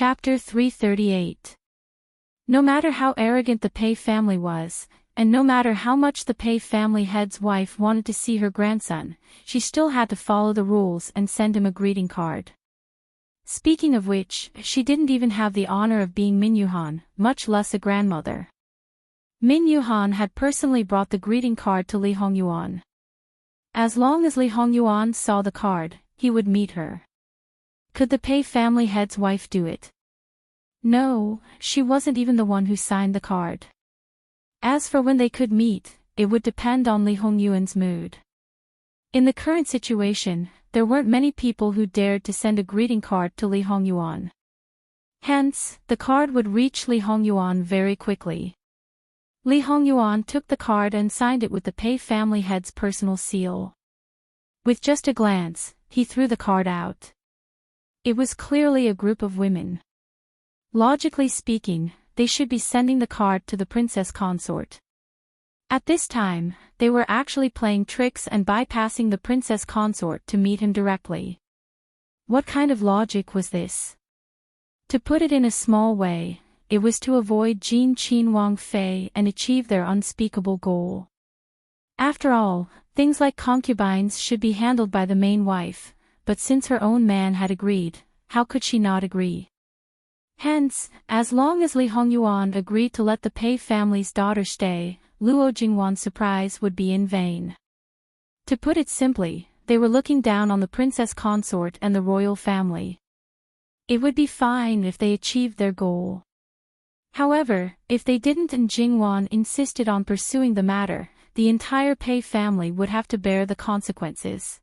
Chapter 338. No matter how arrogant the Pei family was, and no matter how much the Pei family head's wife wanted to see her grandson, she still had to follow the rules and send him a greeting card. Speaking of which, she didn't even have the honor of being Min Yuhan, much less a grandmother. Min Yuhan had personally brought the greeting card to Li Hongyuan. As long as Li Hongyuan saw the card, he would meet her. Could the Pei family head's wife do it? No, she wasn't even the one who signed the card. As for when they could meet, it would depend on Li Hongyuan's mood. In the current situation, there weren't many people who dared to send a greeting card to Li Hongyuan. Hence, the card would reach Li Hongyuan very quickly. Li Hongyuan took the card and signed it with the Pei family head's personal seal. With just a glance, he threw the card out. It was clearly a group of women. Logically speaking, they should be sending the card to the princess consort. At this time, they were actually playing tricks and bypassing the princess consort to meet him directly. What kind of logic was this? To put it in a small way, it was to avoid Jin Qin Wang Fei and achieve their unspeakable goal. After all, things like concubines should be handled by the main wife, but since her own man had agreed, how could she not agree? Hence, as long as Li Hongyuan agreed to let the Pei family's daughter stay, Luo Jingwan's surprise would be in vain. To put it simply, they were looking down on the princess consort and the royal family. It would be fine if they achieved their goal. However, if they didn't and Jingwan insisted on pursuing the matter, the entire Pei family would have to bear the consequences.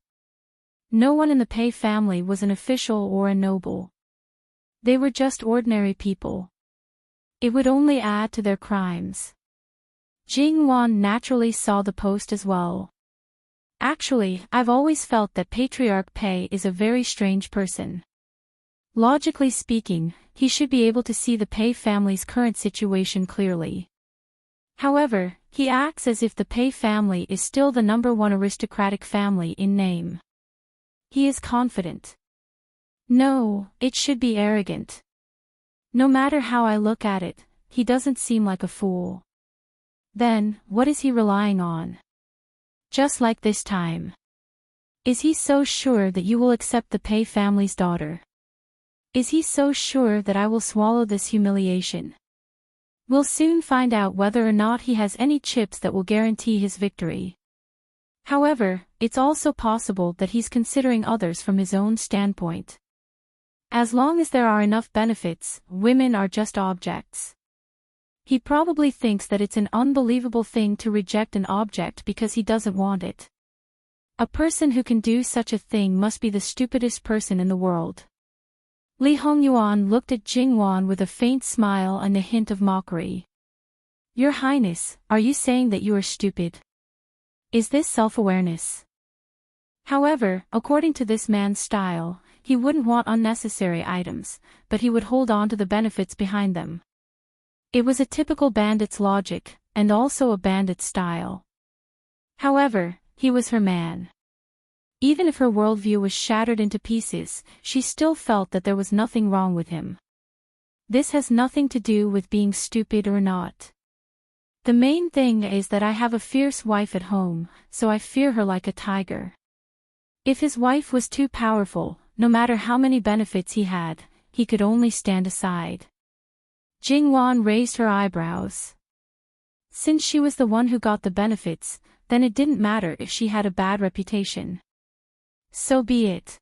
No one in the Pei family was an official or a noble. They were just ordinary people. It would only add to their crimes. Jingwan naturally saw the post as well. Actually, I've always felt that Patriarch Pei is a very strange person. Logically speaking, he should be able to see the Pei family's current situation clearly. However, he acts as if the Pei family is still the #1 aristocratic family in name. He is confident. No, it should be arrogant. No matter how I look at it, he doesn't seem like a fool. Then, what is he relying on? Just like this time. Is he so sure that you will accept the Pei family's daughter? Is he so sure that I will swallow this humiliation? We'll soon find out whether or not he has any chips that will guarantee his victory. However, it's also possible that he's considering others from his own standpoint. As long as there are enough benefits, women are just objects. He probably thinks that it's an unbelievable thing to reject an object because he doesn't want it. A person who can do such a thing must be the stupidest person in the world. Li Hongyuan looked at Jingwan with a faint smile and a hint of mockery. Your Highness, are you saying that you are stupid? Is this self-awareness? However, according to this man's style, he wouldn't want unnecessary items, but he would hold on to the benefits behind them. It was a typical bandit's logic, and also a bandit's style. However, he was her man. Even if her worldview was shattered into pieces, she still felt that there was nothing wrong with him. This has nothing to do with being stupid or not. The main thing is that I have a fierce wife at home, so I fear her like a tiger. If his wife was too powerful, no matter how many benefits he had, he could only stand aside. Jingwan raised her eyebrows. Since she was the one who got the benefits, then it didn't matter if she had a bad reputation. So be it.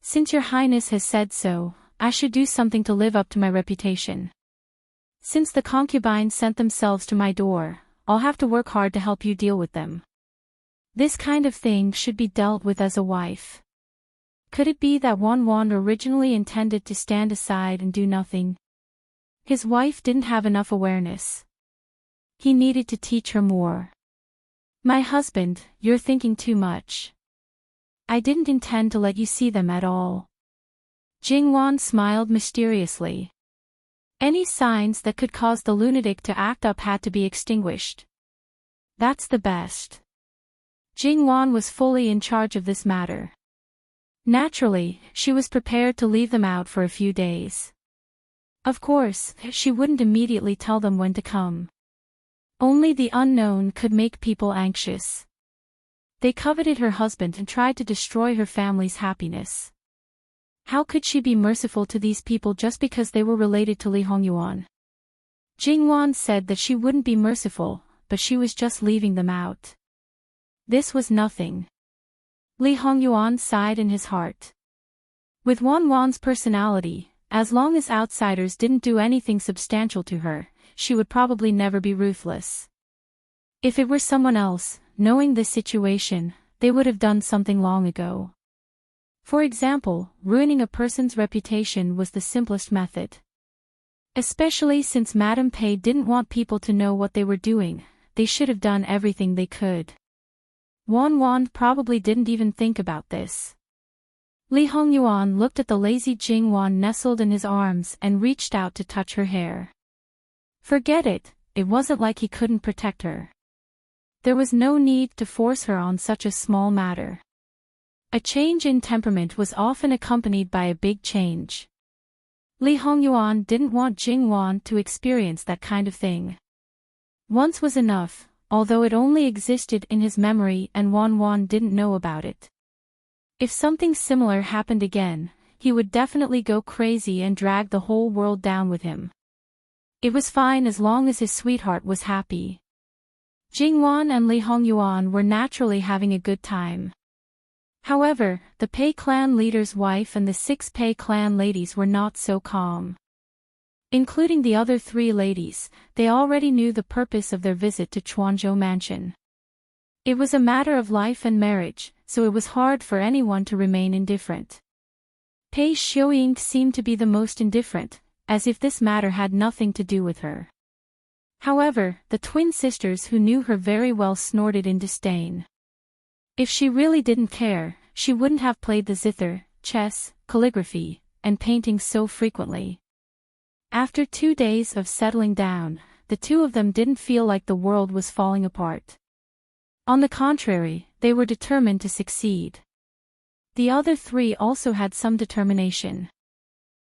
Since your Highness has said so, I should do something to live up to my reputation. Since the concubines sent themselves to my door, I'll have to work hard to help you deal with them. This kind of thing should be dealt with as a wife. Could it be that Wan originally intended to stand aside and do nothing? His wife didn't have enough awareness. He needed to teach her more. My husband, you're thinking too much. I didn't intend to let you see them at all. Jingwan smiled mysteriously. Any signs that could cause the lunatic to act up had to be extinguished. That's the best. Jingwan was fully in charge of this matter. Naturally, she was prepared to leave them out for a few days. Of course, she wouldn't immediately tell them when to come. Only the unknown could make people anxious. They coveted her husband and tried to destroy her family's happiness. How could she be merciful to these people just because they were related to Li Hongyuan? Jingwan said that she wouldn't be merciful, but she was just leaving them out. This was nothing. Li Hongyuan sighed in his heart. With Wan's personality, as long as outsiders didn't do anything substantial to her, she would probably never be ruthless. If it were someone else, knowing this situation, they would have done something long ago. For example, ruining a person's reputation was the simplest method. Especially since Madame Pei didn't want people to know what they were doing, they should have done everything they could. Wan probably didn't even think about this. Li Hongyuan looked at the lazy Jingwan nestled in his arms and reached out to touch her hair. Forget it, it wasn't like he couldn't protect her. There was no need to force her on such a small matter. A change in temperament was often accompanied by a big change. Li Hongyuan didn't want Jingwan to experience that kind of thing. Once was enough, although it only existed in his memory and Wan didn't know about it. If something similar happened again, he would definitely go crazy and drag the whole world down with him. It was fine as long as his sweetheart was happy. Jingwan and Li Hongyuan were naturally having a good time. However, the Pei clan leader's wife and the 6 Pei clan ladies were not so calm. Including the other 3 ladies, they already knew the purpose of their visit to Chuanzhou Mansion. It was a matter of life and marriage, so it was hard for anyone to remain indifferent. Pei Xiuying seemed to be the most indifferent, as if this matter had nothing to do with her. However, the twin sisters who knew her very well snorted in disdain. If she really didn't care, she wouldn't have played the zither, chess, calligraphy, and painting so frequently. After 2 days of settling down, the two of them didn't feel like the world was falling apart. On the contrary, they were determined to succeed. The other 3 also had some determination.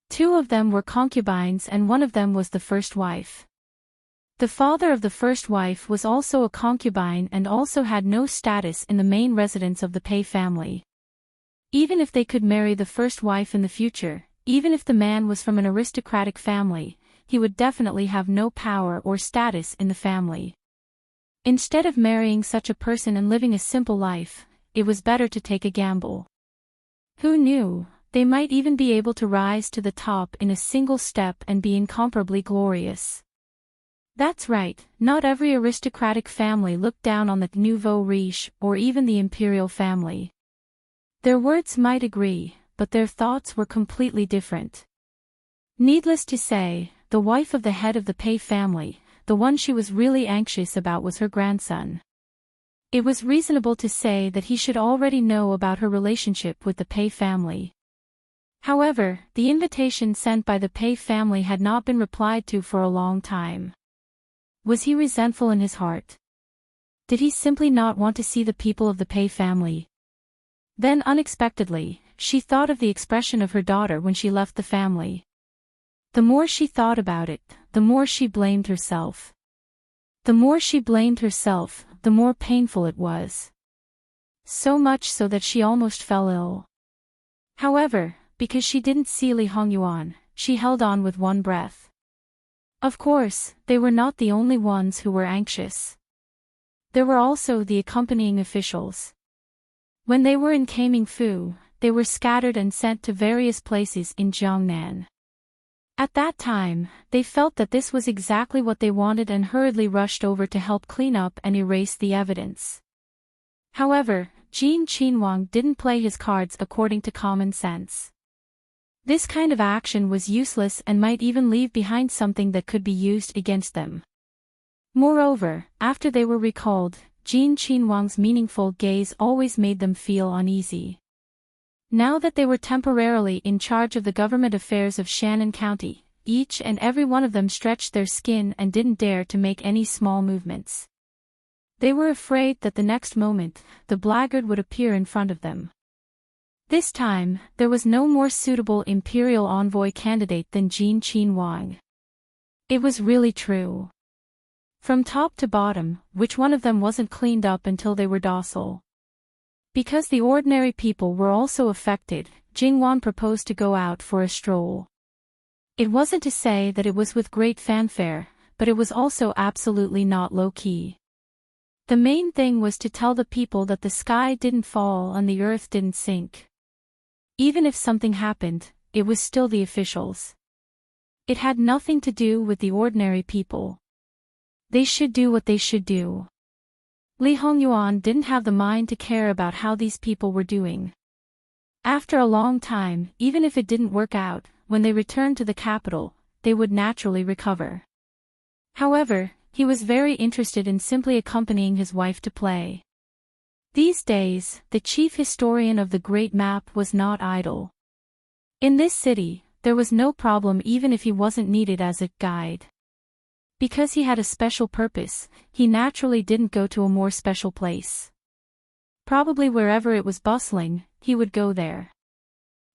2 of them were concubines and one of them was the first wife. The father of the first wife was also a concubine and also had no status in the main residence of the Pei family. Even if they could marry the first wife in the future, even if the man was from an aristocratic family, he would definitely have no power or status in the family. Instead of marrying such a person and living a simple life, it was better to take a gamble. Who knew, they might even be able to rise to the top in a single step and be incomparably glorious. That's right, not every aristocratic family looked down on the nouveau riche or even the imperial family. Their words might agree, but their thoughts were completely different. Needless to say, the wife of the head of the Pei family, the one she was really anxious about was her grandson. It was reasonable to say that he should already know about her relationship with the Pei family. However, the invitation sent by the Pei family had not been replied to for a long time. Was he resentful in his heart? Did he simply not want to see the people of the Pei family? Then unexpectedly, she thought of the expression of her daughter when she left the family. The more she thought about it, the more she blamed herself. The more she blamed herself, the more painful it was. So much so that she almost fell ill. However, because she didn't see Li Hongyuan, she held on with one breath. Of course, they were not the only ones who were anxious. There were also the accompanying officials. When they were in Kamingfu, they were scattered and sent to various places in Jiangnan. At that time, they felt that this was exactly what they wanted and hurriedly rushed over to help clean up and erase the evidence. However, Jin Qinhuang didn't play his cards according to common sense. This kind of action was useless and might even leave behind something that could be used against them. Moreover, after they were recalled, Jin Qinhuang's meaningful gaze always made them feel uneasy. Now that they were temporarily in charge of the government affairs of Shannon County, each and every one of them stretched their skin and didn't dare to make any small movements. They were afraid that the next moment, the blackguard would appear in front of them. This time, there was no more suitable imperial envoy candidate than Wang. It was really true. From top to bottom, which one of them wasn't cleaned up until they were docile? Because the ordinary people were also affected, Jingwan proposed to go out for a stroll. It wasn't to say that it was with great fanfare, but it was also absolutely not low-key. The main thing was to tell the people that the sky didn't fall and the earth didn't sink. Even if something happened, it was still the officials. It had nothing to do with the ordinary people. They should do what they should do. Li Hongyuan didn't have the mind to care about how these people were doing. After a long time, even if it didn't work out, when they returned to the capital, they would naturally recover. However, he was very interested in simply accompanying his wife to play. These days, the chief historian of the Great Map was not idle. In this city, there was no problem even if he wasn't needed as a guide. Because he had a special purpose, he naturally didn't go to a more special place. Probably wherever it was bustling, he would go there.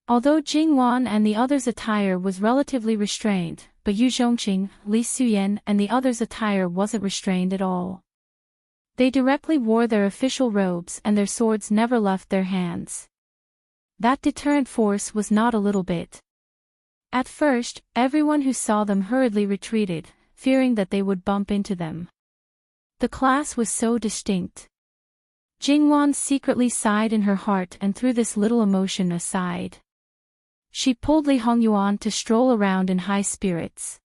Although Jingwan and the others' attire was relatively restrained, but Yu Zhongqing, Li Suyen and the others' attire wasn't restrained at all. They directly wore their official robes and their swords never left their hands. That deterrent force was not a little bit. At first, everyone who saw them hurriedly retreated, fearing that they would bump into them. The class was so distinct. Jingwan secretly sighed in her heart and threw this little emotion aside. She pulled Li Hongyuan to stroll around in high spirits.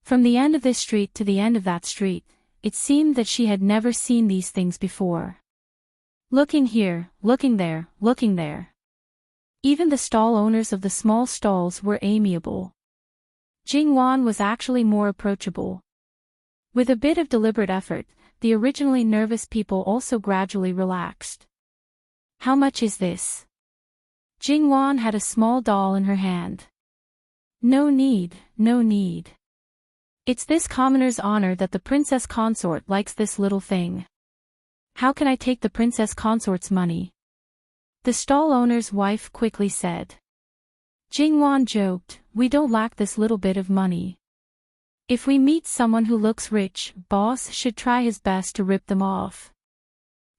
From the end of this street to the end of that street, it seemed that she had never seen these things before. Looking here, looking there, looking there. Even the stall owners of the small stalls were amiable. Jingwan was actually more approachable. With a bit of deliberate effort, the originally nervous people also gradually relaxed. How much is this? Jingwan had a small doll in her hand. No need, no need. It's this commoner's honor that the princess consort likes this little thing. How can I take the princess consort's money? The stall owner's wife quickly said. Jingwan joked, we don't lack this little bit of money. If we meet someone who looks rich, boss should try his best to rip them off.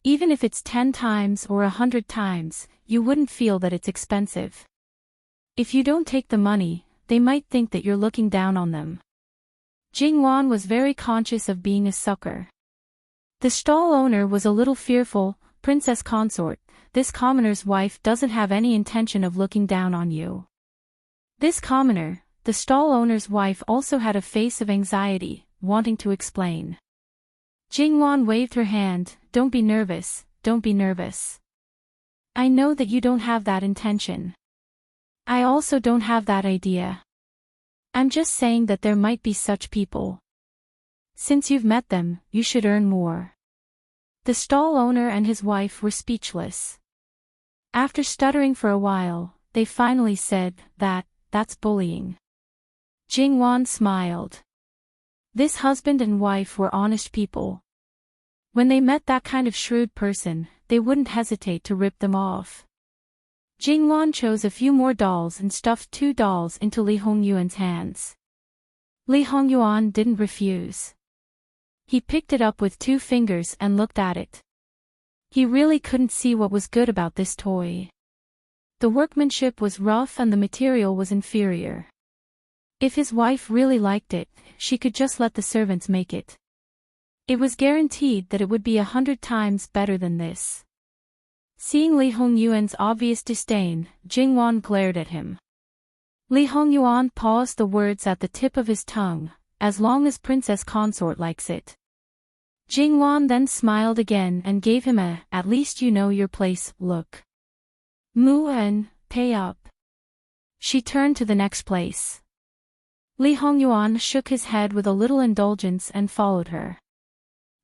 Even if it's 10 times or 100 times, you wouldn't feel that it's expensive. If you don't take the money, they might think that you're looking down on them. Jingwan was very conscious of being a sucker. The stall owner was a little fearful. Princess consort, this commoner's wife doesn't have any intention of looking down on you. This commoner, the stall owner's wife, also had a face of anxiety, wanting to explain. Jingwan waved her hand, don't be nervous, don't be nervous. I know that you don't have that intention. I also don't have that idea. I'm just saying that there might be such people. Since you've met them, you should earn more. The stall owner and his wife were speechless. After stuttering for a while, they finally said, that's bullying. Jingwan smiled. This husband and wife were honest people. When they met that kind of shrewd person, they wouldn't hesitate to rip them off. Jingwan chose a few more dolls and stuffed 2 dolls into Li Hongyuan's hands. Li Hongyuan didn't refuse. He picked it up with 2 fingers and looked at it. He really couldn't see what was good about this toy. The workmanship was rough and the material was inferior. If his wife really liked it, she could just let the servants make it. It was guaranteed that it would be 100 times better than this. Seeing Li Hongyuan's obvious disdain, Jingwan glared at him. Li Hongyuan paused the words at the tip of his tongue, as long as princess consort likes it. Jingwan then smiled again and gave him at least you know your place, look. Mu-en, pay up. She turned to the next place. Li Hongyuan shook his head with a little indulgence and followed her.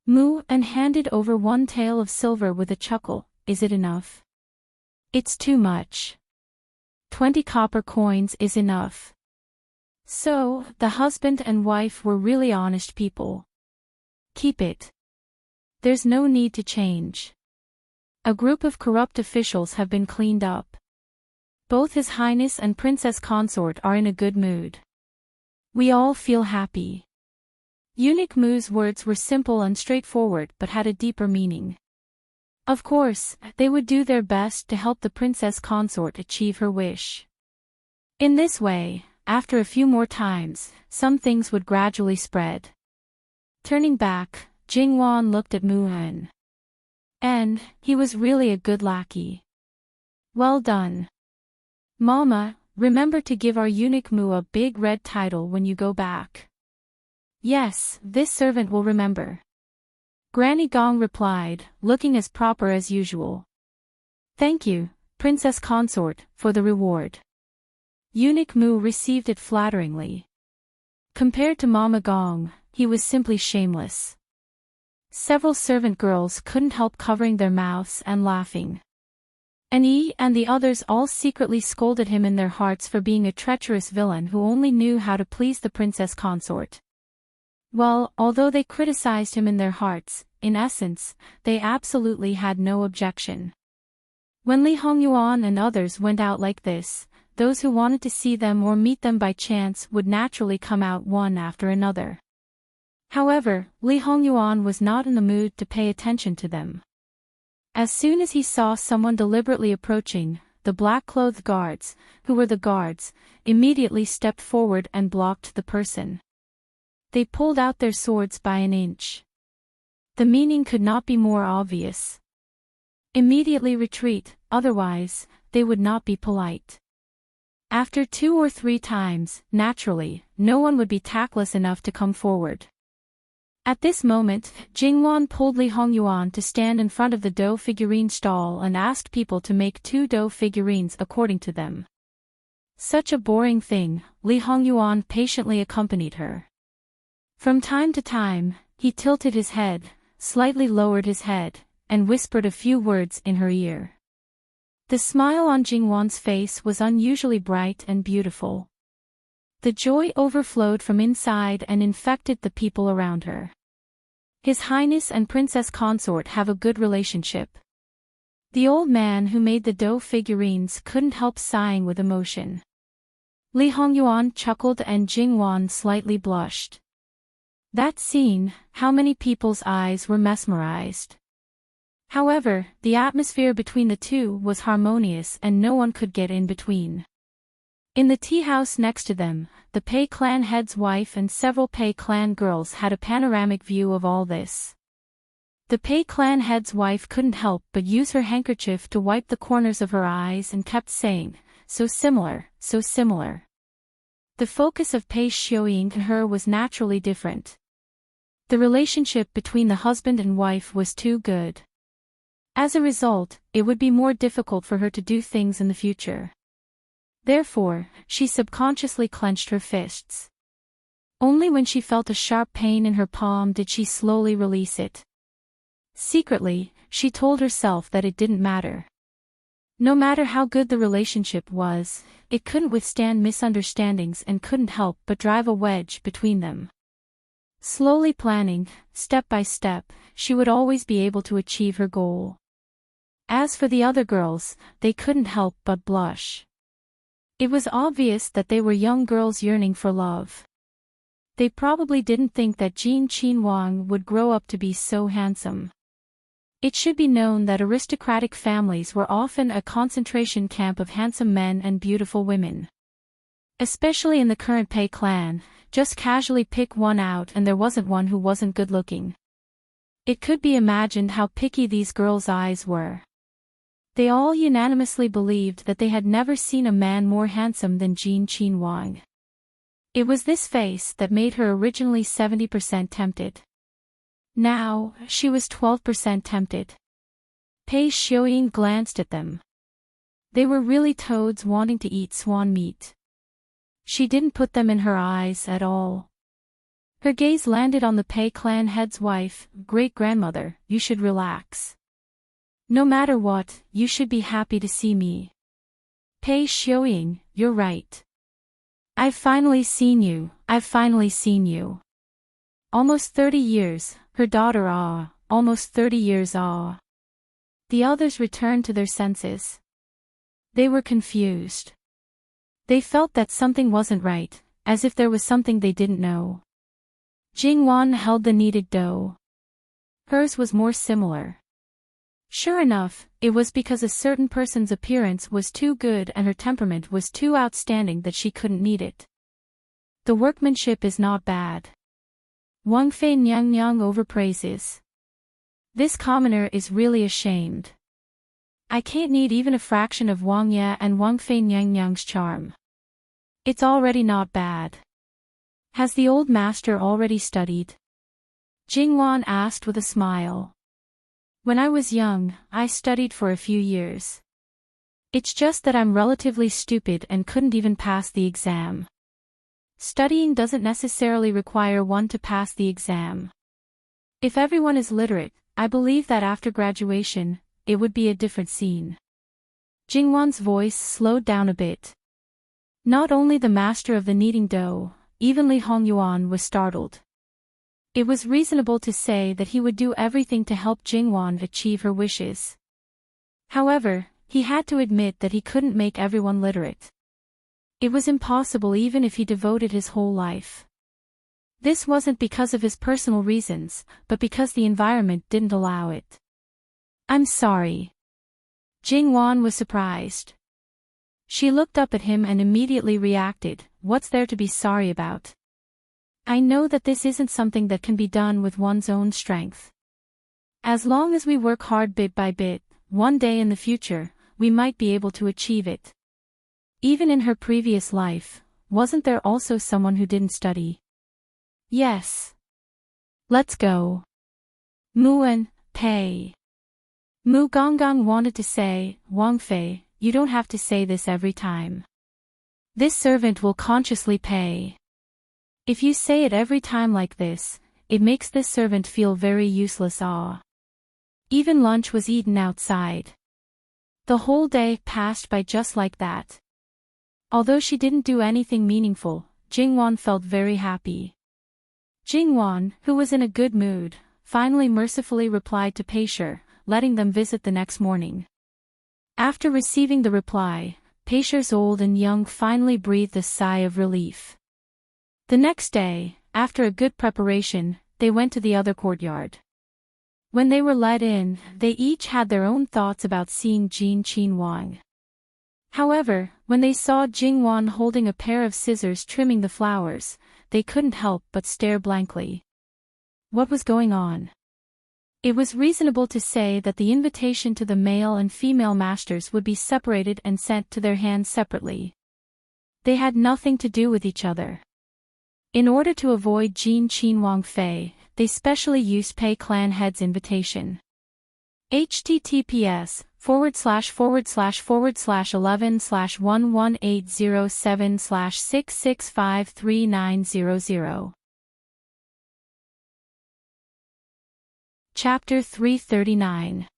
Mu-en handed over 1 tael of silver with a chuckle. Is it enough? It's too much. 20 copper coins is enough. So, the husband and wife were really honest people. Keep it. There's no need to change. A group of corrupt officials have been cleaned up. Both His Highness and Princess Consort are in a good mood. We all feel happy. Eunuch Mu's words were simple and straightforward but had a deeper meaning. Of course, they would do their best to help the Princess Consort achieve her wish. In this way, after a few more times, some things would gradually spread. Turning back, Jingwan looked at Muhan. And he was really a good lackey. Well done. Mama, remember to give our eunuch Mu a big red title when you go back. Yes, this servant will remember. Granny Gong replied, looking as proper as usual. Thank you, Princess Consort, for the reward. Eunuch Mu received it flatteringly. Compared to Mama Gong, he was simply shameless. Several servant girls couldn't help covering their mouths and laughing. And he and the others all secretly scolded him in their hearts for being a treacherous villain who only knew how to please the Princess Consort. Well, although they criticized him in their hearts, in essence, they absolutely had no objection. When Li Hongyuan and others went out like this, those who wanted to see them or meet them by chance would naturally come out one after another. However, Li Hongyuan was not in the mood to pay attention to them. As soon as he saw someone deliberately approaching, the black-clothed guards, who were the guards, immediately stepped forward and blocked the person. They pulled out their swords by an inch. The meaning could not be more obvious. Immediately retreat, otherwise, they would not be polite. After 2 or 3 times, naturally, no one would be tactless enough to come forward. At this moment, Jingwan pulled Li Hongyuan to stand in front of the dough figurine stall and asked people to make 2 dough figurines according to them. Such a boring thing, Li Hongyuan patiently accompanied her. From time to time, he tilted his head, slightly lowered his head, and whispered a few words in her ear. The smile on Jingwan's face was unusually bright and beautiful. The joy overflowed from inside and infected the people around her. His Highness and Princess Consort have a good relationship. The old man who made the dough figurines couldn't help sighing with emotion. Li Hongyuan chuckled and Jingwan slightly blushed. That scene, how many people's eyes were mesmerized. However, the atmosphere between the two was harmonious and no one could get in between. In the tea house next to them, the Pei clan head's wife and several Pei clan girls had a panoramic view of all this. The Pei clan head's wife couldn't help but use her handkerchief to wipe the corners of her eyes and kept saying, so similar, so similar. The focus of Pei Xiaoying and her was naturally different. The relationship between the husband and wife was too good. As a result, it would be more difficult for her to do things in the future. Therefore, she subconsciously clenched her fists. Only when she felt a sharp pain in her palm did she slowly release it. Secretly, she told herself that it didn't matter. No matter how good the relationship was, it couldn't withstand misunderstandings and couldn't help but drive a wedge between them. Slowly planning, step by step, she would always be able to achieve her goal. As for the other girls, they couldn't help but blush. It was obvious that they were young girls yearning for love. They probably didn't think that Jin Qin Wang would grow up to be so handsome. It should be known that aristocratic families were often a concentration camp of handsome men and beautiful women. Especially in the current Pei clan, just casually pick one out and there wasn't one who wasn't good-looking. It could be imagined how picky these girls' eyes were. They all unanimously believed that they had never seen a man more handsome than Jin Qin Wang. It was this face that made her originally 70% tempted. Now, she was 12% tempted. Pei Xiaoying glanced at them. They were really toads wanting to eat swan meat. She didn't put them in her eyes at all. Her gaze landed on the Pei clan head's wife, great-grandmother. You should relax. No matter what, you should be happy to see me. Pei Xiaoying, you're right. I've finally seen you, I've finally seen you. Almost 30 years, her daughter almost 30 years The others returned to their senses. They were confused. They felt that something wasn't right, as if there was something they didn't know. Jingwan held the kneaded dough. Hers was more similar. Sure enough, it was because a certain person's appearance was too good and her temperament was too outstanding that she couldn't knead it. The workmanship is not bad. Wang Fei Nyang Nyang overpraises. This commoner is really ashamed. I can't knead even a fraction of Wang Ye and Wang Fei Nyang Nyang's charm. It's already not bad. Has the old master already studied? Jingwan asked with a smile. When I was young, I studied for a few years. It's just that I'm relatively stupid and couldn't even pass the exam. Studying doesn't necessarily require one to pass the exam. If everyone is literate, I believe that after graduation, it would be a different scene. Jingwan's voice slowed down a bit. Not only the master of the kneading dough, even Li Hongyuan was startled. It was reasonable to say that he would do everything to help Jingwan achieve her wishes. However, he had to admit that he couldn't make everyone literate. It was impossible even if he devoted his whole life. This wasn't because of his personal reasons, but because the environment didn't allow it. I'm sorry. Jingwan was surprised. She looked up at him and immediately reacted, what's there to be sorry about? I know that this isn't something that can be done with one's own strength. As long as we work hard bit by bit, one day in the future, we might be able to achieve it. Even in her previous life, wasn't there also someone who didn't study? Yes. Let's go. Mu and Pei. Mu Gonggang wanted to say, Wang Fei, you don't have to say this every time. This servant will consciously pay. If you say it every time like this, it makes this servant feel very useless. Even lunch was eaten outside. The whole day passed by just like that. Although she didn't do anything meaningful, Jingwan felt very happy. Jingwan, who was in a good mood, finally mercifully replied to Peisher, letting them visit the next morning. After receiving the reply, Peisher's old and young finally breathed a sigh of relief. The next day, after a good preparation, they went to the other courtyard. When they were let in, they each had their own thoughts about seeing Jin Qin Wang. However, when they saw Jingwan holding a pair of scissors trimming the flowers, they couldn't help but stare blankly. What was going on? It was reasonable to say that the invitation to the male and female masters would be separated and sent to their hands separately. They had nothing to do with each other. In order to avoid Jin Qin Wang Fei, they specially used Pei clan head's invitation. https://11/11807/6653900. Chapter 339.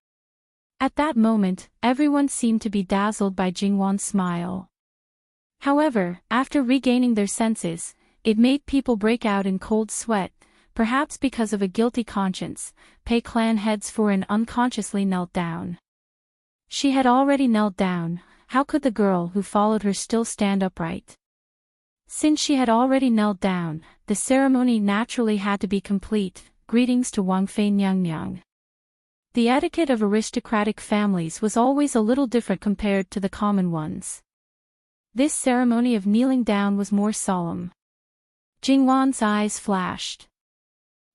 At that moment, everyone seemed to be dazzled by Jingwan's smile. However, after regaining their senses, it made people break out in cold sweat, perhaps because of a guilty conscience. Pei clan heads Furin unconsciously knelt down. She had already knelt down, how could the girl who followed her still stand upright? Since she had already knelt down, the ceremony naturally had to be complete. Greetings to Wang Fei Nyang Nyang. The etiquette of aristocratic families was always a little different compared to the common ones. This ceremony of kneeling down was more solemn. Jingwan's eyes flashed.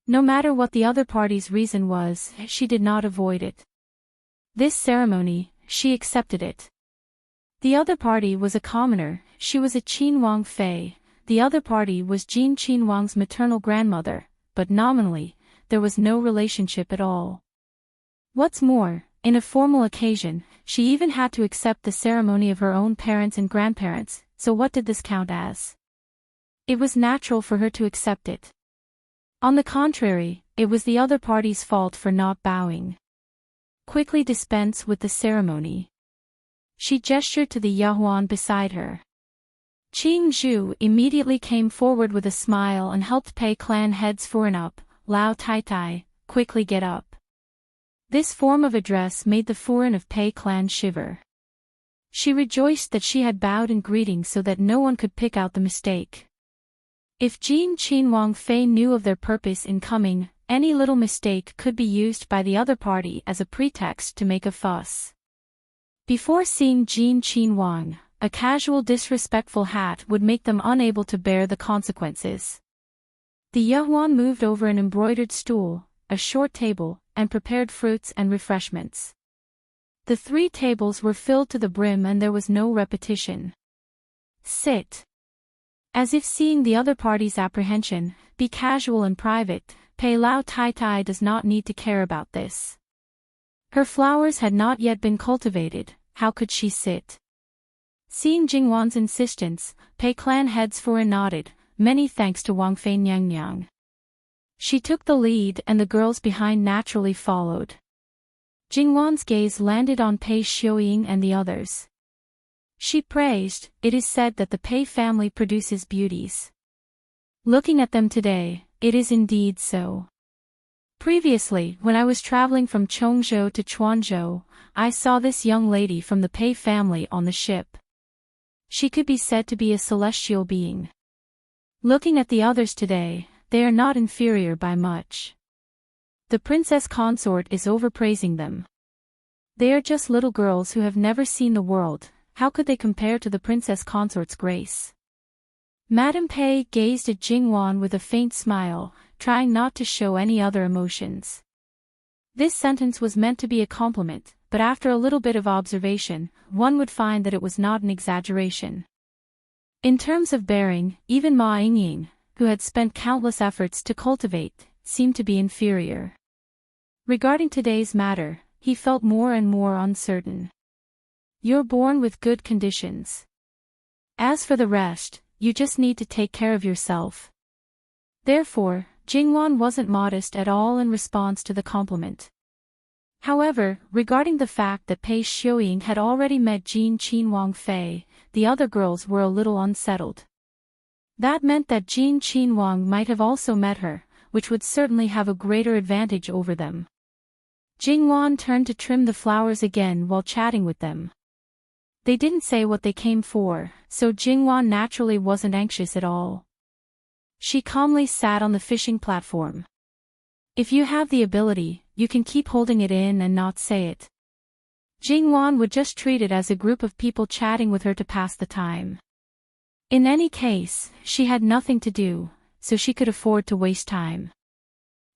No matter what the other party's reason was, she did not avoid it. This ceremony, she accepted it. The other party was a commoner, she was a Qin Wang Fei, the other party was Jin Qin Wang's maternal grandmother, but nominally, there was no relationship at all. What's more, in a formal occasion, she even had to accept the ceremony of her own parents and grandparents, so what did this count as? It was natural for her to accept it. On the contrary, it was the other party's fault for not bowing. Quickly dispense with the ceremony. She gestured to the Yahuan beside her. Qing Zhu immediately came forward with a smile and helped Pei clan heads Furin up. Lao Tai Tai, quickly get up. This form of address made the Furin of Pei clan shiver. She rejoiced that she had bowed in greeting so that no one could pick out the mistake. If Jin Qin Wang Fei knew of their purpose in coming, any little mistake could be used by the other party as a pretext to make a fuss. Before seeing Jin Qin Wang, a casual disrespectful hat would make them unable to bear the consequences. The Yuan moved over an embroidered stool, a short table, and prepared fruits and refreshments. The 3 tables were filled to the brim and there was no repetition. Sit. As if seeing the other party's apprehension, be casual and private, Pei Lao Tai Tai does not need to care about this. Her flowers had not yet been cultivated, how could she sit? Seeing Jingwan's insistence, Pei clan heads for and nodded, many thanks to Wang Fei Nyang Nyang. She took the lead and the girls behind naturally followed. Jingwan's gaze landed on Pei Xiuying and the others. She praised, it is said that the Pei family produces beauties. Looking at them today, it is indeed so. Previously, when I was traveling from Chongzhou to Chuanzhou, I saw this young lady from the Pei family on the ship. She could be said to be a celestial being. Looking at the others today, they are not inferior by much. The princess consort is overpraising them. They are just little girls who have never seen the world, how could they compare to the princess consort's grace? Madame Pei gazed at Jingwan with a faint smile, trying not to show any other emotions. This sentence was meant to be a compliment, but after a little bit of observation, one would find that it was not an exaggeration. In terms of bearing, even Ma Yingying, who had spent countless efforts to cultivate, seemed to be inferior. Regarding today's matter, he felt more and more uncertain. You're born with good conditions. As for the rest, you just need to take care of yourself. Therefore, Jingwan wasn't modest at all in response to the compliment. However, regarding the fact that Pei Xiuying had already met Jin Qin Wang Fei, the other girls were a little unsettled. That meant that Jin Qin Wang might have also met her, which would certainly have a greater advantage over them. Jingwan turned to trim the flowers again while chatting with them. They didn't say what they came for, so Jingwan naturally wasn't anxious at all. She calmly sat on the fishing platform. If you have the ability, you can keep holding it in and not say it. Jingwan would just treat it as a group of people chatting with her to pass the time. In any case, she had nothing to do, so she could afford to waste time.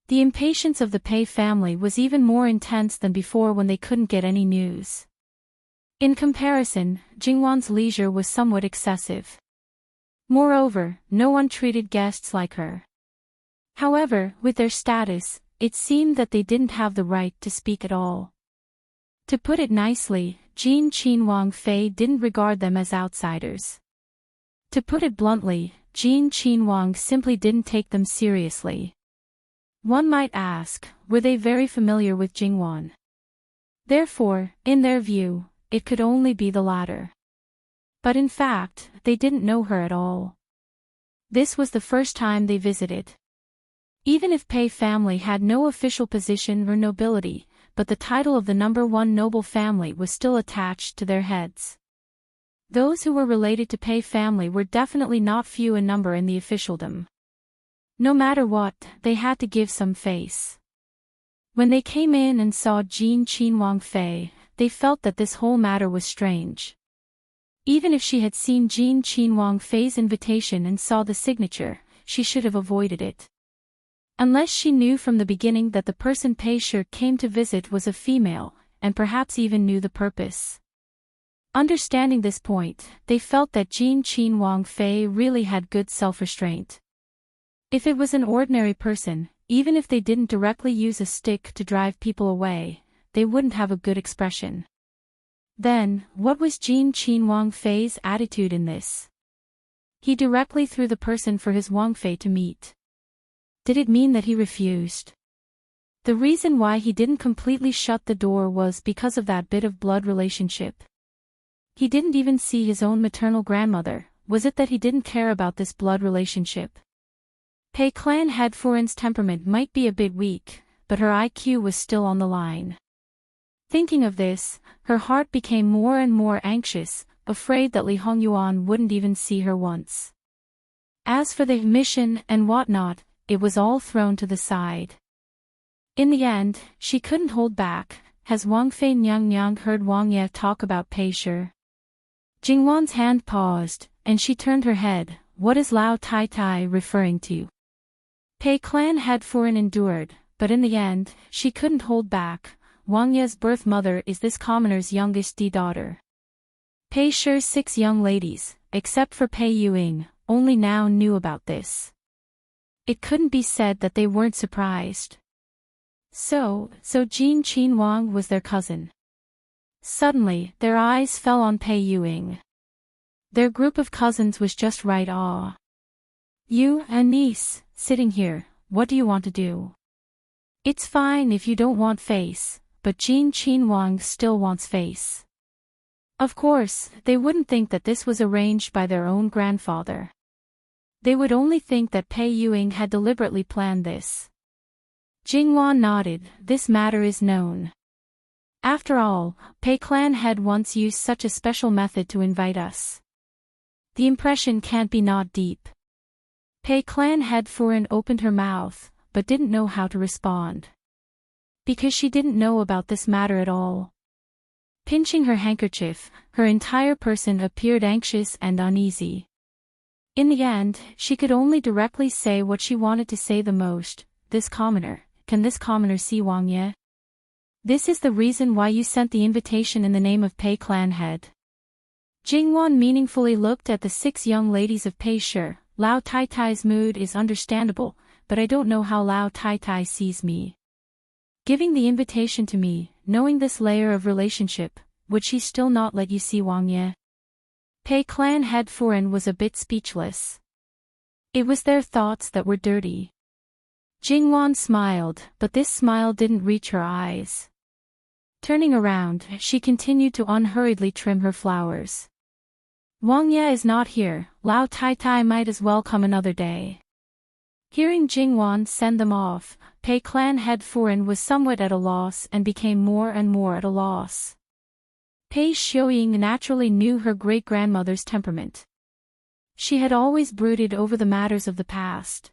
The impatience of the Pei family was even more intense than before when they couldn't get any news. In comparison, Jingwan's leisure was somewhat excessive. Moreover, no one treated guests like her. However, with their status, it seemed that they didn't have the right to speak at all. To put it nicely, Jin Qin Wang Fei didn't regard them as outsiders. To put it bluntly, Jin Qin Wang simply didn't take them seriously. One might ask, were they very familiar with Jingwan? Therefore, in their view, it could only be the latter. But in fact, they didn't know her at all. This was the first time they visited. Even if Pei family had no official position or nobility, but the title of the #1 noble family was still attached to their heads. Those who were related to Pei family were definitely not few in number in the officialdom. No matter what, they had to give some face. When they came in and saw Jin Qin Wang Fei, they felt that this whole matter was strange. Even if she had seen Jin Qin Wang Fei's invitation and saw the signature, she should have avoided it. Unless she knew from the beginning that the person Pei Shi came to visit was a female, and perhaps even knew the purpose. Understanding this point, they felt that Jin Qin Wang Fei really had good self-restraint. If it was an ordinary person, even if they didn't directly use a stick to drive people away, they wouldn't have a good expression. Then, what was Jin Qin Wang Fei's attitude in this? He directly threw the person for his Wang Fei to meet. Did it mean that he refused? The reason why he didn't completely shut the door was because of that bit of blood relationship. He didn't even see his own maternal grandmother. Was it that he didn't care about this blood relationship? Pei clan head Furin's temperament might be a bit weak, but her IQ was still on the line. Thinking of this, her heart became more and more anxious, afraid that Li Hongyuan wouldn't even see her once. As for the mission and whatnot, it was all thrown to the side. In the end, she couldn't hold back. Has Wang Fei Nyang heard Wang Ye talk about Pei Shi? Jingwan's hand paused, and she turned her head. What is Lao Tai Tai referring to? Pei clan had foreign endured, but in the end, she couldn't hold back. Wang Ye's birth mother is this commoner's youngest daughter. Pei Shi's 6 young ladies, except for Pei Yuing, only now knew about this. It couldn't be said that they weren't surprised. So Jin Qin Wang was their cousin. Suddenly, their eyes fell on Pei Yuing. Their group of cousins was just right. You, a niece, sitting here, what do you want to do? It's fine if you don't want face, but Jin Qin Wang still wants face. Of course, they wouldn't think that this was arranged by their own grandfather. They would only think that Pei Yuing had deliberately planned this. Jingwan nodded. This matter is known. After all, Pei clan had once used such a special method to invite us. The impression can't be not deep. Pei clan head Furen opened her mouth, but didn't know how to respond. Because she didn't know about this matter at all. Pinching her handkerchief, her entire person appeared anxious and uneasy. In the end, she could only directly say what she wanted to say the most. Can this commoner see Wang Ye? This is the reason why you sent the invitation in the name of Pei clan head. Jingwan meaningfully looked at the 6 young ladies of Pei Shi. Lao Tai Tai's mood is understandable, but I don't know how Lao Tai Tai sees me. Giving the invitation to me, knowing this layer of relationship, would she still not let you see Wang Ye? Pei clan head Furen was a bit speechless. It was their thoughts that were dirty. Jingwan smiled, but this smile didn't reach her eyes. Turning around, she continued to unhurriedly trim her flowers. Wang Ye is not here, Lao Tai Tai might as well come another day. Hearing Jingwan send them off, Pei clan head Furen was somewhat at a loss and became more and more at a loss. Pei Xiuying naturally knew her great-grandmother's temperament. She had always brooded over the matters of the past.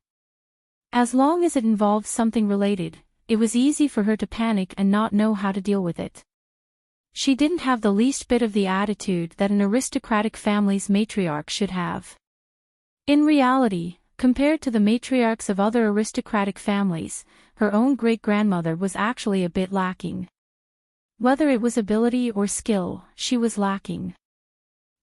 As long as it involved something related, it was easy for her to panic and not know how to deal with it. She didn't have the least bit of the attitude that an aristocratic family's matriarch should have. In reality, compared to the matriarchs of other aristocratic families, her own great-grandmother was actually a bit lacking. Whether it was ability or skill, she was lacking.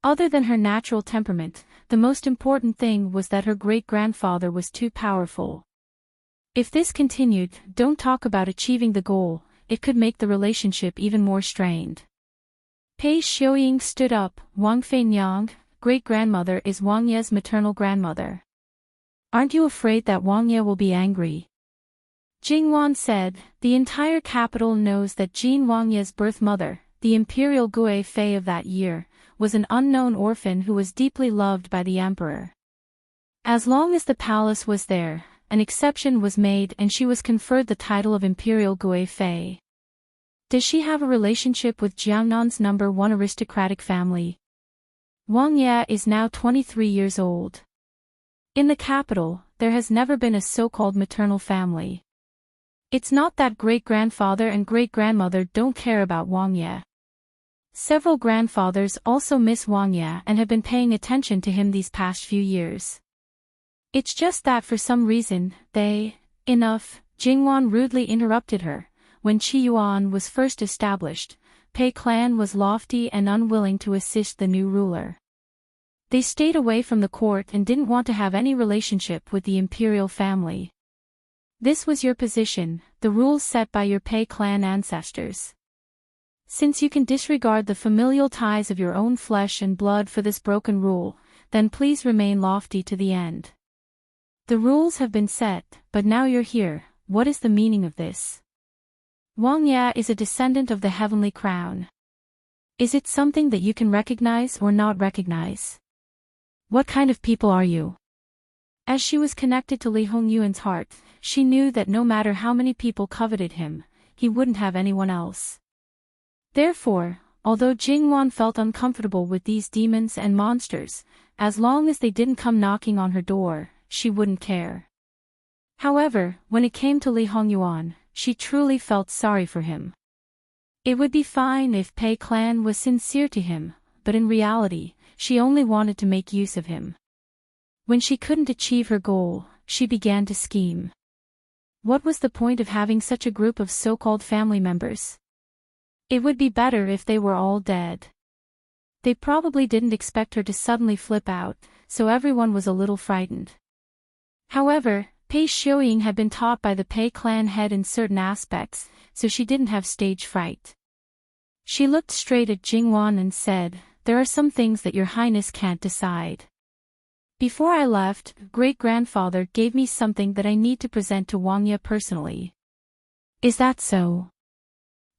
Other than her natural temperament, the most important thing was that her great-grandfather was too powerful. If this continued, don't talk about achieving the goal, it could make the relationship even more strained. Pei Xiuying stood up. Wang Fei Nyang, great-grandmother, is Wang Ye's maternal grandmother. Aren't you afraid that Wang Ye will be angry? Jingwan said, the entire capital knows that Jin Wang Ye's birth mother, the imperial Gui Fei of that year, was an unknown orphan who was deeply loved by the emperor. As long as the palace was there, an exception was made and she was conferred the title of Imperial Gui Fei. Does she have a relationship with Jiangnan's #1 aristocratic family? Wang Ye is now 23 years old. In the capital, there has never been a so-called maternal family. It's not that great-grandfather and great-grandmother don't care about Wang Ye. Several grandfathers also miss Wang Ye and have been paying attention to him these past few years. It's just that for some reason, enough, Jingwan rudely interrupted her. When Qi Yuan was first established, Pei clan was lofty and unwilling to assist the new ruler. They stayed away from the court and didn't want to have any relationship with the imperial family. This was your position, the rules set by your Pei clan ancestors. Since you can disregard the familial ties of your own flesh and blood for this broken rule, then please remain lofty to the end. The rules have been set, but now you're here. What is the meaning of this? Wang Ye is a descendant of the heavenly crown. Is it something that you can recognize or not recognize? What kind of people are you? As she was connected to Li Hongyuan's heart, she knew that no matter how many people coveted him, he wouldn't have anyone else. Therefore, although Jingwan felt uncomfortable with these demons and monsters, as long as they didn't come knocking on her door, she wouldn't care. However, when it came to Li Hongyuan, she truly felt sorry for him. It would be fine if Pei Clan was sincere to him, but in reality, she only wanted to make use of him. When she couldn't achieve her goal, she began to scheme. What was the point of having such a group of so-called family members? It would be better if they were all dead. They probably didn't expect her to suddenly flip out, so everyone was a little frightened. However, Pei Xiuying had been taught by the Pei Clan head in certain aspects, so she didn't have stage fright. She looked straight at Jingwan and said, "There are some things that your highness can't decide. Before I left, great-grandfather gave me something that I need to present to Wang Ye personally." "Is that so?"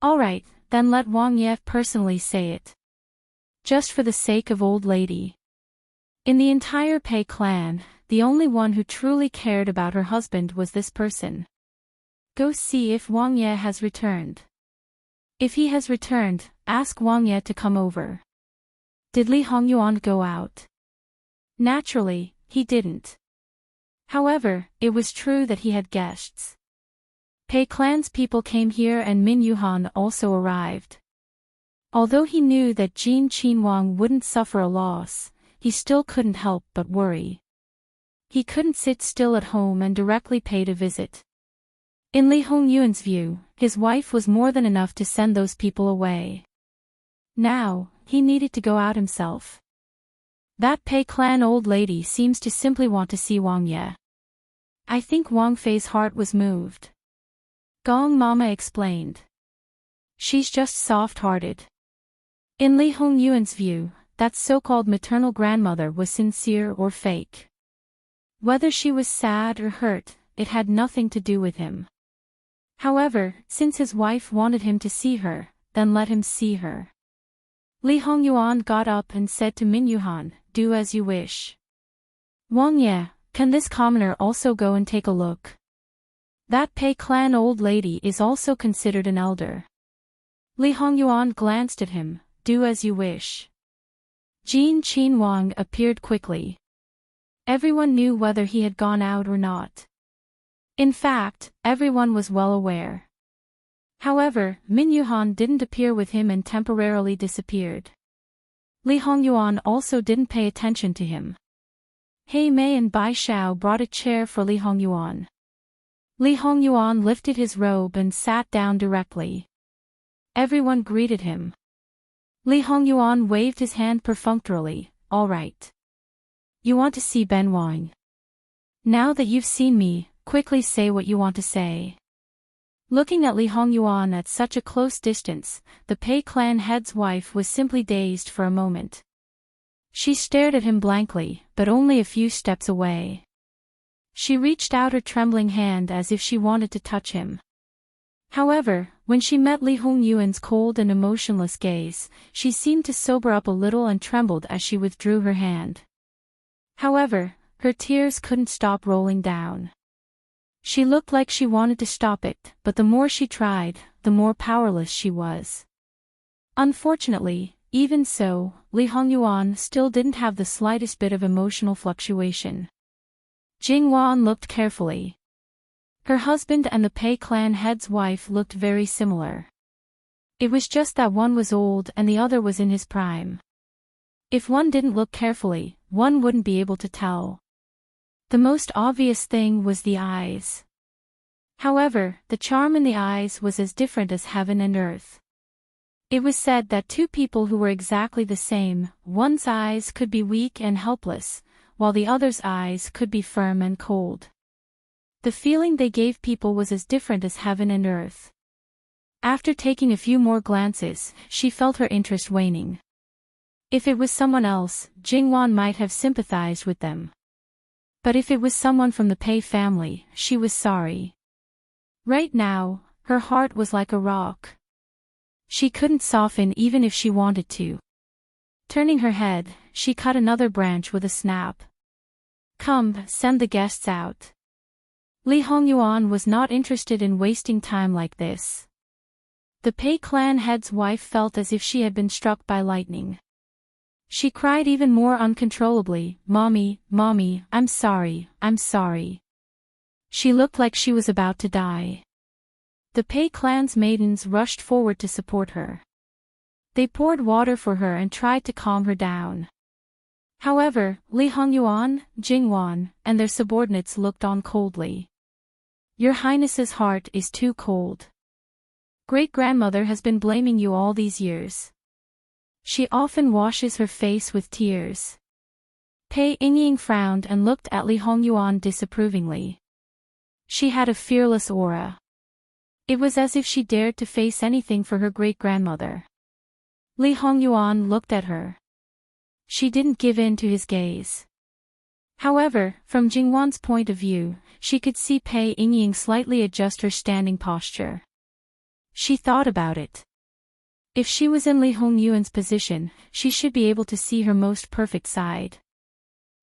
"Alright, then let Wang Ye personally say it. Just for the sake of old lady." In the entire Pei clan, the only one who truly cared about her husband was this person. "Go see if Wang Ye has returned. If he has returned, ask Wang Ye to come over." Did Li Hongyuan go out? Naturally, he didn't. However, it was true that he had guests. Pei Clan's people came here and Min Yuhan also arrived. Although he knew that Jin Qinwang wouldn't suffer a loss, he still couldn't help but worry. He couldn't sit still at home and directly paid a visit. In Li Hongyuan's view, his wife was more than enough to send those people away. Now, he needed to go out himself. That Pei Clan old lady seems to simply want to see Wang Ye. I think Wang Fei's heart was moved. Gong Mama explained. She's just soft-hearted. In Li Hongyuan's view, that so-called maternal grandmother was sincere or fake. Whether she was sad or hurt, it had nothing to do with him. However, since his wife wanted him to see her, then let him see her. Li Hongyuan got up and said to Min Yuhan, "Do as you wish. Wang Ye, can this commoner also go and take a look? That Pei Clan old lady is also considered an elder." Li Hongyuan glanced at him, "Do as you wish." Jin Qinwang appeared quickly. Everyone knew whether he had gone out or not. In fact, everyone was well aware. However, Min Yuhan didn't appear with him and temporarily disappeared. Li Hongyuan also didn't pay attention to him. Hei Mei and Bai Xiao brought a chair for Li Hongyuan. Li Hongyuan lifted his robe and sat down directly. Everyone greeted him. Li Hongyuan waved his hand perfunctorily, "All right. You want to see Ben Wang? Now that you've seen me, quickly say what you want to say." Looking at Li Hongyuan at such a close distance, the Pei Clan head's wife was simply dazed for a moment. She stared at him blankly, but only a few steps away. She reached out her trembling hand as if she wanted to touch him. However, when she met Li Hongyuan's cold and emotionless gaze, she seemed to sober up a little and trembled as she withdrew her hand. However, her tears couldn't stop rolling down. She looked like she wanted to stop it, but the more she tried, the more powerless she was. Unfortunately, even so, Li Hongyuan still didn't have the slightest bit of emotional fluctuation. Jingwan looked carefully. Her husband and the Pei Clan head's wife looked very similar. It was just that one was old and the other was in his prime. If one didn't look carefully, one wouldn't be able to tell. The most obvious thing was the eyes. However, the charm in the eyes was as different as heaven and earth. It was said that two people who were exactly the same, one's eyes could be weak and helpless, while the other's eyes could be firm and cold. The feeling they gave people was as different as heaven and earth. After taking a few more glances, she felt her interest waning. If it was someone else, Jingwan might have sympathized with them. But if it was someone from the Pei family, she was sorry. Right now, her heart was like a rock. She couldn't soften even if she wanted to. Turning her head, she cut another branch with a snap. "Come, send the guests out." Li Hongyuan was not interested in wasting time like this. The Pei clan head's wife felt as if she had been struck by lightning. She cried even more uncontrollably, "Mommy, Mommy, I'm sorry, I'm sorry." She looked like she was about to die. The Pei clan's maidens rushed forward to support her. They poured water for her and tried to calm her down. However, Li Hongyuan, Jingwan, and their subordinates looked on coldly. "Your Highness's heart is too cold. Great-grandmother has been blaming you all these years. She often washes her face with tears." Pei Yingying frowned and looked at Li Hongyuan disapprovingly. She had a fearless aura. It was as if she dared to face anything for her great-grandmother. Li Hongyuan looked at her. She didn't give in to his gaze. However, from Jingwan's point of view, she could see Pei Yingying slightly adjust her standing posture. She thought about it. If she was in Li Hongyuan's position, she should be able to see her most perfect side.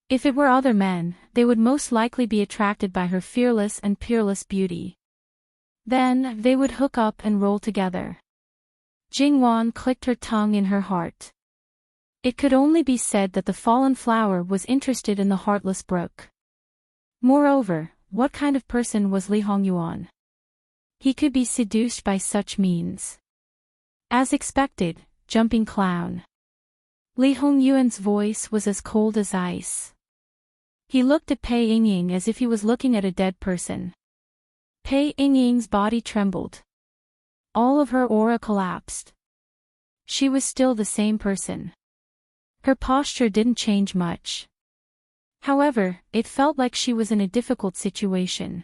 If it were other men, they would most likely be attracted by her fearless and peerless beauty. Then, they would hook up and roll together. Jingwan clicked her tongue in her heart. It could only be said that the fallen flower was interested in the heartless brook. Moreover, what kind of person was Li Hongyuan? He could be seduced by such means. As expected, jumping clown. Li Hongyuan's voice was as cold as ice. He looked at Pei Yingying as if he was looking at a dead person. Pei Yingying's body trembled. All of her aura collapsed. She was still the same person. Her posture didn't change much. However, it felt like she was in a difficult situation.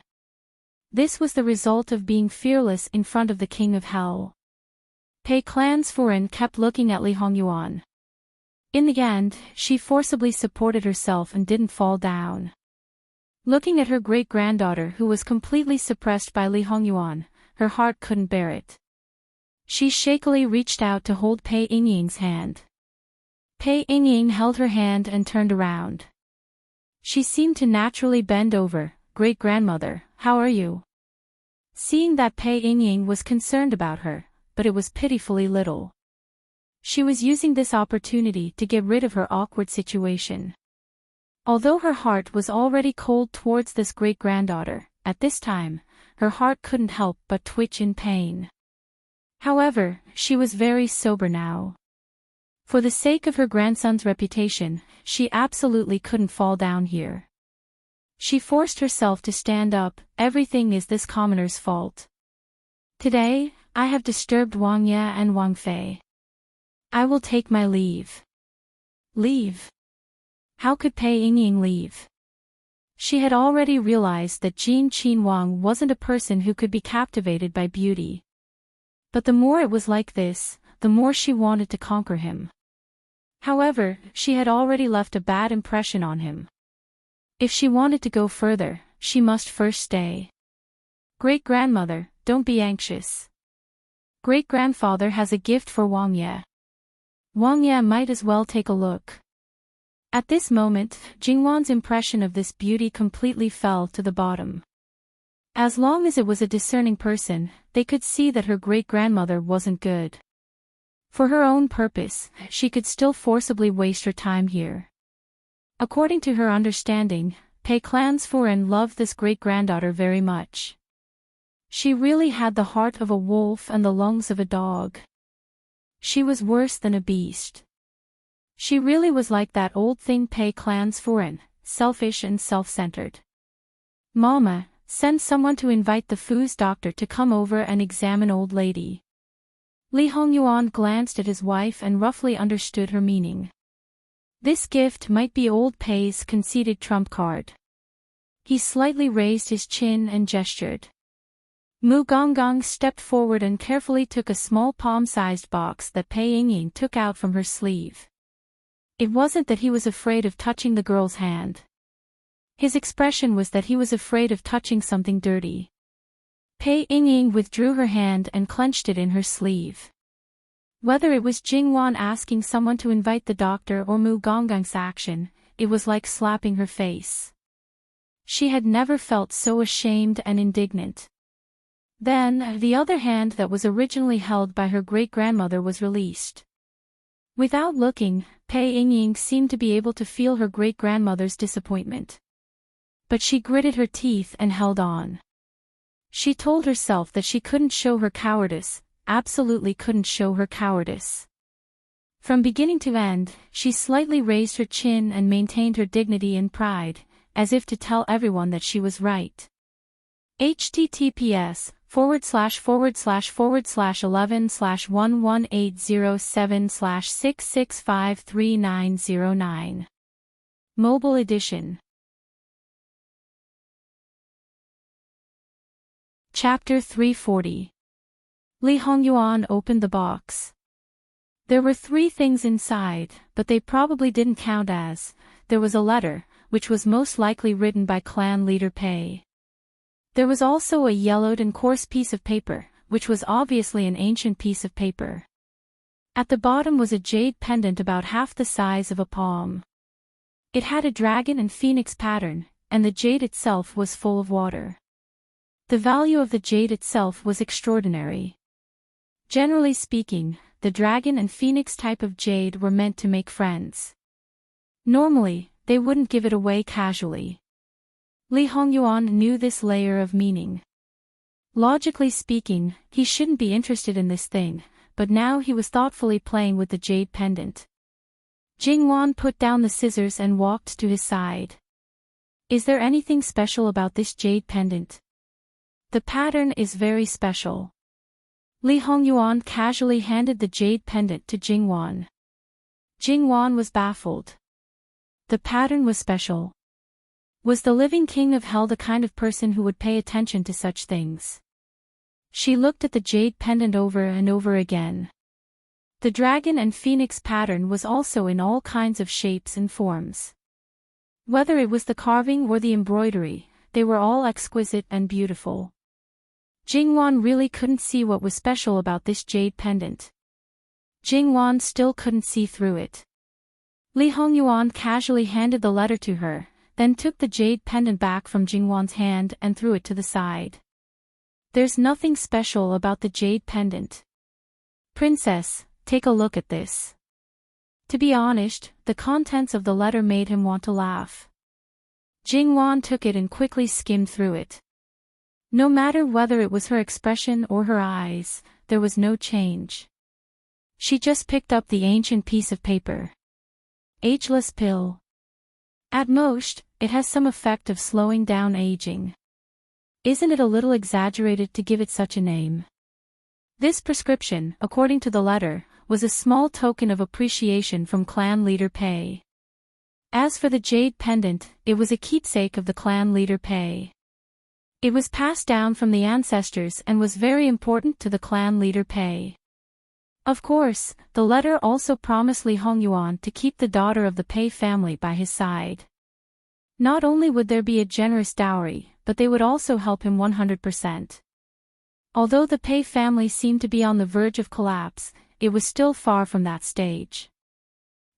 This was the result of being fearless in front of the King of Hell. Pei clan's foreign kept looking at Li Hongyuan. In the end, she forcibly supported herself and didn't fall down. Looking at her great-granddaughter who was completely suppressed by Li Hongyuan, her heart couldn't bear it. She shakily reached out to hold Pei Yingying's hand. Pei Yingying held her hand and turned around. She seemed to naturally bend over. "Great-grandmother, how are you?" Seeing that Pei Yingying was concerned about her, but it was pitifully little. She was using this opportunity to get rid of her awkward situation. Although her heart was already cold towards this great-granddaughter, at this time, her heart couldn't help but twitch in pain. However, she was very sober now. For the sake of her grandson's reputation, she absolutely couldn't fall down here. She forced herself to stand up. "Everything is this commoner's fault. Today, I have disturbed Wang Ye and Wang Fei. I will take my leave." Leave? How could Pei Yingying leave? She had already realized that Jin Qin Wang wasn't a person who could be captivated by beauty. But the more it was like this, the more she wanted to conquer him. However, she had already left a bad impression on him. If she wanted to go further, she must first stay. "Great-grandmother, don't be anxious. Great-grandfather has a gift for Wang Ye. Wang Ye might as well take a look." At this moment, Jingwan's impression of this beauty completely fell to the bottom. As long as it was a discerning person, they could see that her great-grandmother wasn't good. For her own purpose, she could still forcibly waste her time here. According to her understanding, Pei clan's foreign loved this great-granddaughter very much. She really had the heart of a wolf and the lungs of a dog. She was worse than a beast. She really was like that old thing Pei clan's foreign, selfish and self-centered. "Mama, send someone to invite the Fu's doctor to come over and examine old lady." Li Hongyuan glanced at his wife and roughly understood her meaning. This gift might be old Pei's conceited trump card. He slightly raised his chin and gestured. Mu Gonggong stepped forward and carefully took a small palm-sized box that Pei Yingying took out from her sleeve. It wasn't that he was afraid of touching the girl's hand. His expression was that he was afraid of touching something dirty. Pei Yingying withdrew her hand and clenched it in her sleeve. Whether it was Jingwan asking someone to invite the doctor or Mu Gonggong's action, it was like slapping her face. She had never felt so ashamed and indignant. Then, the other hand that was originally held by her great-grandmother was released. Without looking, Pei Yingying seemed to be able to feel her great-grandmother's disappointment. But she gritted her teeth and held on. She told herself that she couldn't show her cowardice, absolutely couldn't show her cowardice. From beginning to end, she slightly raised her chin and maintained her dignity and pride, as if to tell everyone that she was right. https://11/11807/6653909. Mobile edition. Chapter 340. Li Hongyuan opened the box. There were 3 things inside, but they probably didn't count as. There was a letter, which was most likely written by clan leader Pei. There was also a yellowed and coarse piece of paper, which was obviously an ancient piece of paper. At the bottom was a jade pendant about half the size of a palm. It had a dragon and phoenix pattern, and the jade itself was full of water. The value of the jade itself was extraordinary. Generally speaking, the dragon and phoenix type of jade were meant to make friends. Normally, they wouldn't give it away casually. Li Hongyuan knew this layer of meaning. Logically speaking, he shouldn't be interested in this thing, but now he was thoughtfully playing with the jade pendant. Jingwan put down the scissors and walked to his side. Is there anything special about this jade pendant? The pattern is very special. Li Hongyuan casually handed the jade pendant to Jingwan. Jingwan was baffled. The pattern was special. Was the living king of hell the kind of person who would pay attention to such things? She looked at the jade pendant over and over again. The dragon and phoenix pattern was also in all kinds of shapes and forms. Whether it was the carving or the embroidery, they were all exquisite and beautiful. Jingwan really couldn't see what was special about this jade pendant. Jingwan still couldn't see through it. Li Hongyuan casually handed the letter to her, then took the jade pendant back from Jingwan's hand and threw it to the side. There's nothing special about the jade pendant. Princess, take a look at this. To be honest, the contents of the letter made him want to laugh. Jingwan took it and quickly skimmed through it. No matter whether it was her expression or her eyes, there was no change. She just picked up the ancient piece of paper. Ageless pill. At most, it has some effect of slowing down aging. Isn't it a little exaggerated to give it such a name? This prescription, according to the letter, was a small token of appreciation from clan leader Pei. As for the jade pendant, it was a keepsake of the clan leader Pei. It was passed down from the ancestors and was very important to the clan leader Pei. Of course, the letter also promised Li Hongyuan to keep the daughter of the Pei family by his side. Not only would there be a generous dowry, but they would also help him 100%. Although the Pei family seemed to be on the verge of collapse, it was still far from that stage.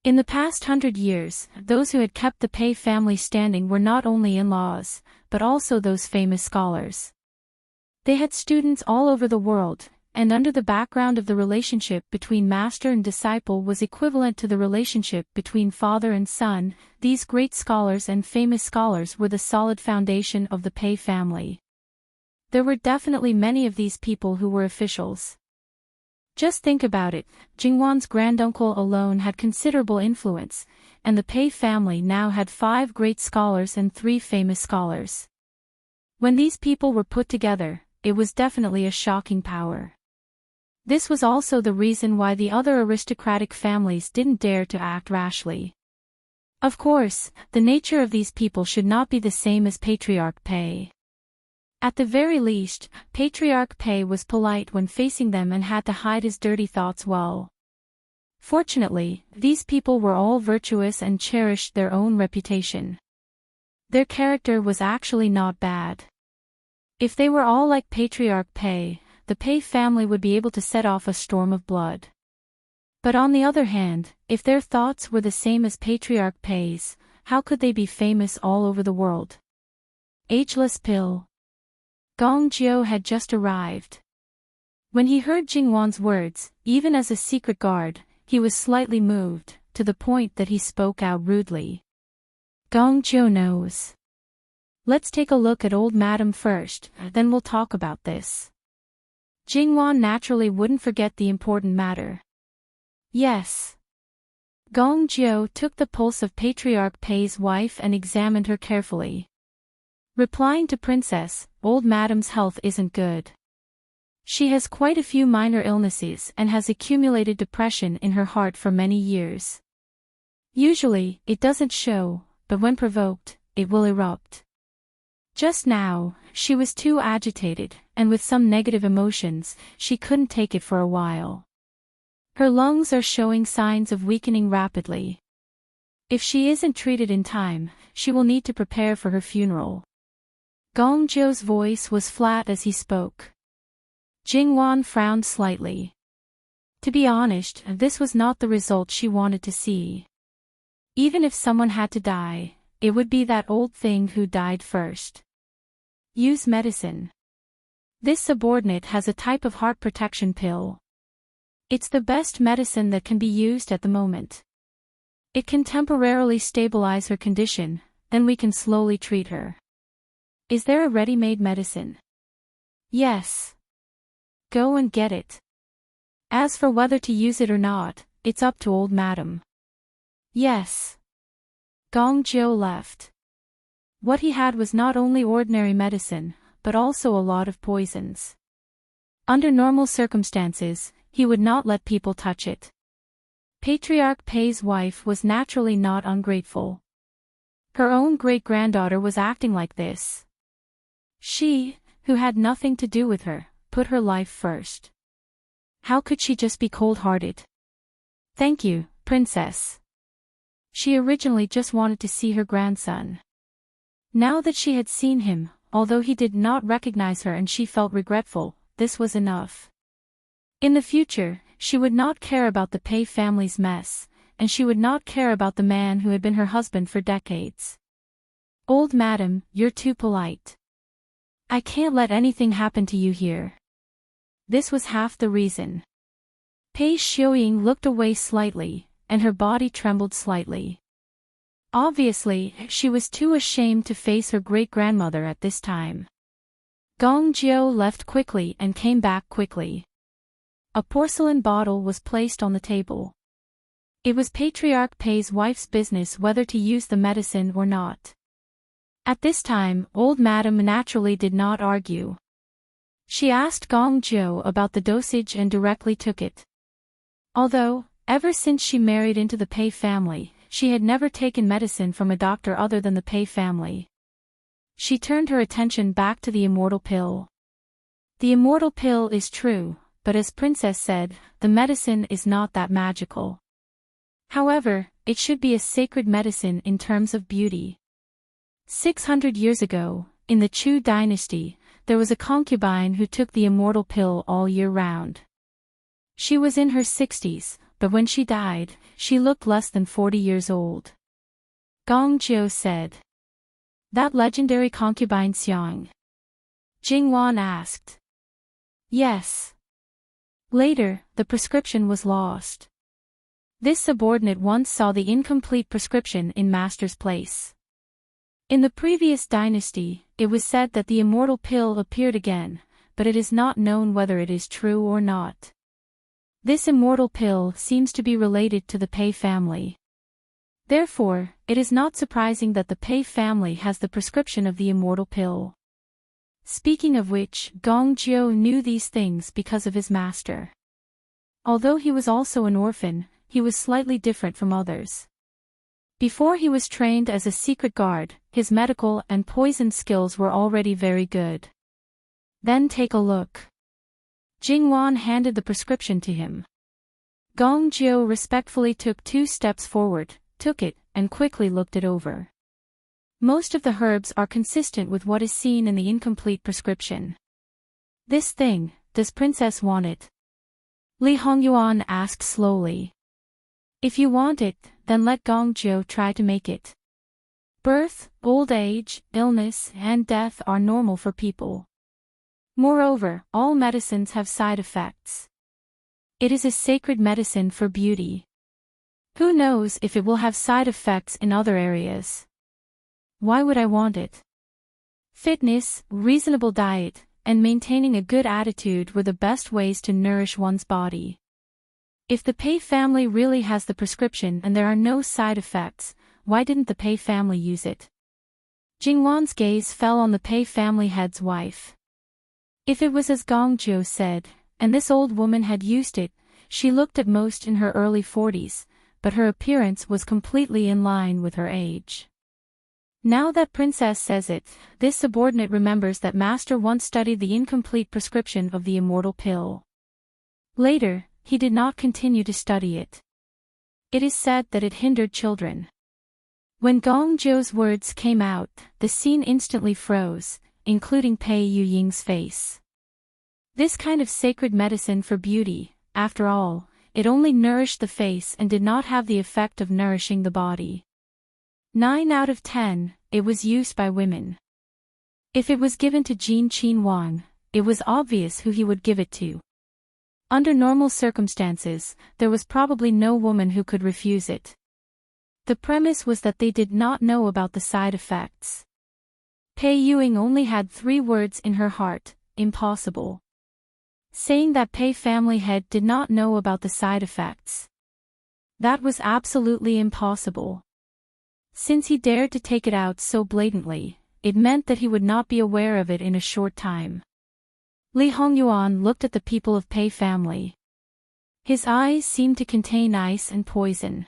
In the past 100 years, those who had kept the Pei family standing were not only in-laws, but also those famous scholars. They had students all over the world, and under the background of the relationship between master and disciple was equivalent to the relationship between father and son, these great scholars and famous scholars were the solid foundation of the Pei family. There were definitely many of these people who were officials. Just think about it, Jingwan's granduncle alone had considerable influence, and the Pei family now had 5 great scholars and 3 famous scholars. When these people were put together, it was definitely a shocking power. This was also the reason why the other aristocratic families didn't dare to act rashly. Of course, the nature of these people should not be the same as Patriarch Pei. At the very least, Patriarch Pei was polite when facing them and had to hide his dirty thoughts well. Fortunately, these people were all virtuous and cherished their own reputation. Their character was actually not bad. If they were all like Patriarch Pei, the Pei family would be able to set off a storm of blood. But on the other hand, if their thoughts were the same as Patriarch Pei's, how could they be famous all over the world? Ageless pill. Gong Jiu had just arrived. When he heard Jingwan's words, even as a secret guard, he was slightly moved, to the point that he spoke out rudely. Gong Jiu knows. Let's take a look at old madam first, then we'll talk about this. Jingwan naturally wouldn't forget the important matter. Yes. Gong Jiu took the pulse of Patriarch Pei's wife and examined her carefully. Replying to Princess, old madam's health isn't good. She has quite a few minor illnesses and has accumulated depression in her heart for many years. Usually, it doesn't show, but when provoked, it will erupt. Just now, she was too agitated, and with some negative emotions, she couldn't take it for a while. Her lungs are showing signs of weakening rapidly. If she isn't treated in time, she will need to prepare for her funeral. Gong Jiu's voice was flat as he spoke. Jingwan frowned slightly. To be honest, this was not the result she wanted to see. Even if someone had to die, it would be that old thing who died first. Use medicine. This subordinate has a type of heart protection pill. It's the best medicine that can be used at the moment. It can temporarily stabilize her condition, then we can slowly treat her. Is there a ready-made medicine? Yes. Go and get it. As for whether to use it or not, it's up to old madam. Yes. Gong Jiu left. What he had was not only ordinary medicine, but also a lot of poisons. Under normal circumstances, he would not let people touch it. Patriarch Pei's wife was naturally not ungrateful. Her own great-granddaughter was acting like this. She, who had nothing to do with her, put her life first. How could she just be cold-hearted? Thank you, Princess. She originally just wanted to see her grandson. Now that she had seen him, although he did not recognize her and she felt regretful, this was enough. In the future, she would not care about the Pei family's mess, and she would not care about the man who had been her husband for decades. Old madam, you're too polite. I can't let anything happen to you here. This was half the reason. Pei Xiuying looked away slightly, and her body trembled slightly. Obviously, she was too ashamed to face her great-grandmother at this time. Gong Jiu left quickly and came back quickly. A porcelain bottle was placed on the table. It was Patriarch Pei's wife's business whether to use the medicine or not. At this time, old madam naturally did not argue. She asked Gong Jiu about the dosage and directly took it. Although, ever since she married into the Pei family, she had never taken medicine from a doctor other than the Pei family. She turned her attention back to the immortal pill. The immortal pill is true, but as Princess said, the medicine is not that magical. However, it should be a sacred medicine in terms of beauty. 600 years ago, in the Chu dynasty, there was a concubine who took the immortal pill all year round. She was in her 60s, but when she died, she looked less than 40 years old. Gong Jiu said. That legendary concubine Xiang? Jingwan asked. Yes. Later, the prescription was lost. This subordinate once saw the incomplete prescription in master's place. In the previous dynasty, it was said that the immortal pill appeared again, but it is not known whether it is true or not. This immortal pill seems to be related to the Pei family. Therefore, it is not surprising that the Pei family has the prescription of the immortal pill. Speaking of which, Gong Jiu knew these things because of his master. Although he was also an orphan, he was slightly different from others. Before he was trained as a secret guard, his medical and poison skills were already very good. Then take a look. Jingwan handed the prescription to him. Gong Jiu respectfully took 2 steps forward, took it, and quickly looked it over. Most of the herbs are consistent with what is seen in the incomplete prescription. This thing, does Princess want it? Li Hongyuan asked slowly. If you want it, then let Gong Jiu try to make it. Birth, old age, illness, and death are normal for people. Moreover, all medicines have side effects. It is a sacred medicine for beauty. Who knows if it will have side effects in other areas? Why would I want it? Fitness, reasonable diet, and maintaining a good attitude were the best ways to nourish one's body. If the Pei family really has the prescription and there are no side effects, why didn't the Pei family use it? Jingwan's gaze fell on the Pei family head's wife. If it was as Gong Zhou said, and this old woman had used it, she looked at most in her early 40s, but her appearance was completely in line with her age. Now that Princess says it, this subordinate remembers that Master once studied the incomplete prescription of the immortal pill. Later, he did not continue to study it. It is said that it hindered children. When Gong Zhou's words came out, the scene instantly froze, including Pei Yuying's face. This kind of sacred medicine for beauty, after all, it only nourished the face and did not have the effect of nourishing the body. 9 out of 10, it was used by women. If it was given to Jin Qin Wang, it was obvious who he would give it to. Under normal circumstances, there was probably no woman who could refuse it. The premise was that they did not know about the side effects. Pei Yuying only had 3 words in her heart: impossible. Saying that Pei family head did not know about the side effects. That was absolutely impossible. Since he dared to take it out so blatantly, it meant that he would not be aware of it in a short time. Li Hongyuan looked at the people of Pei family. His eyes seemed to contain ice and poison.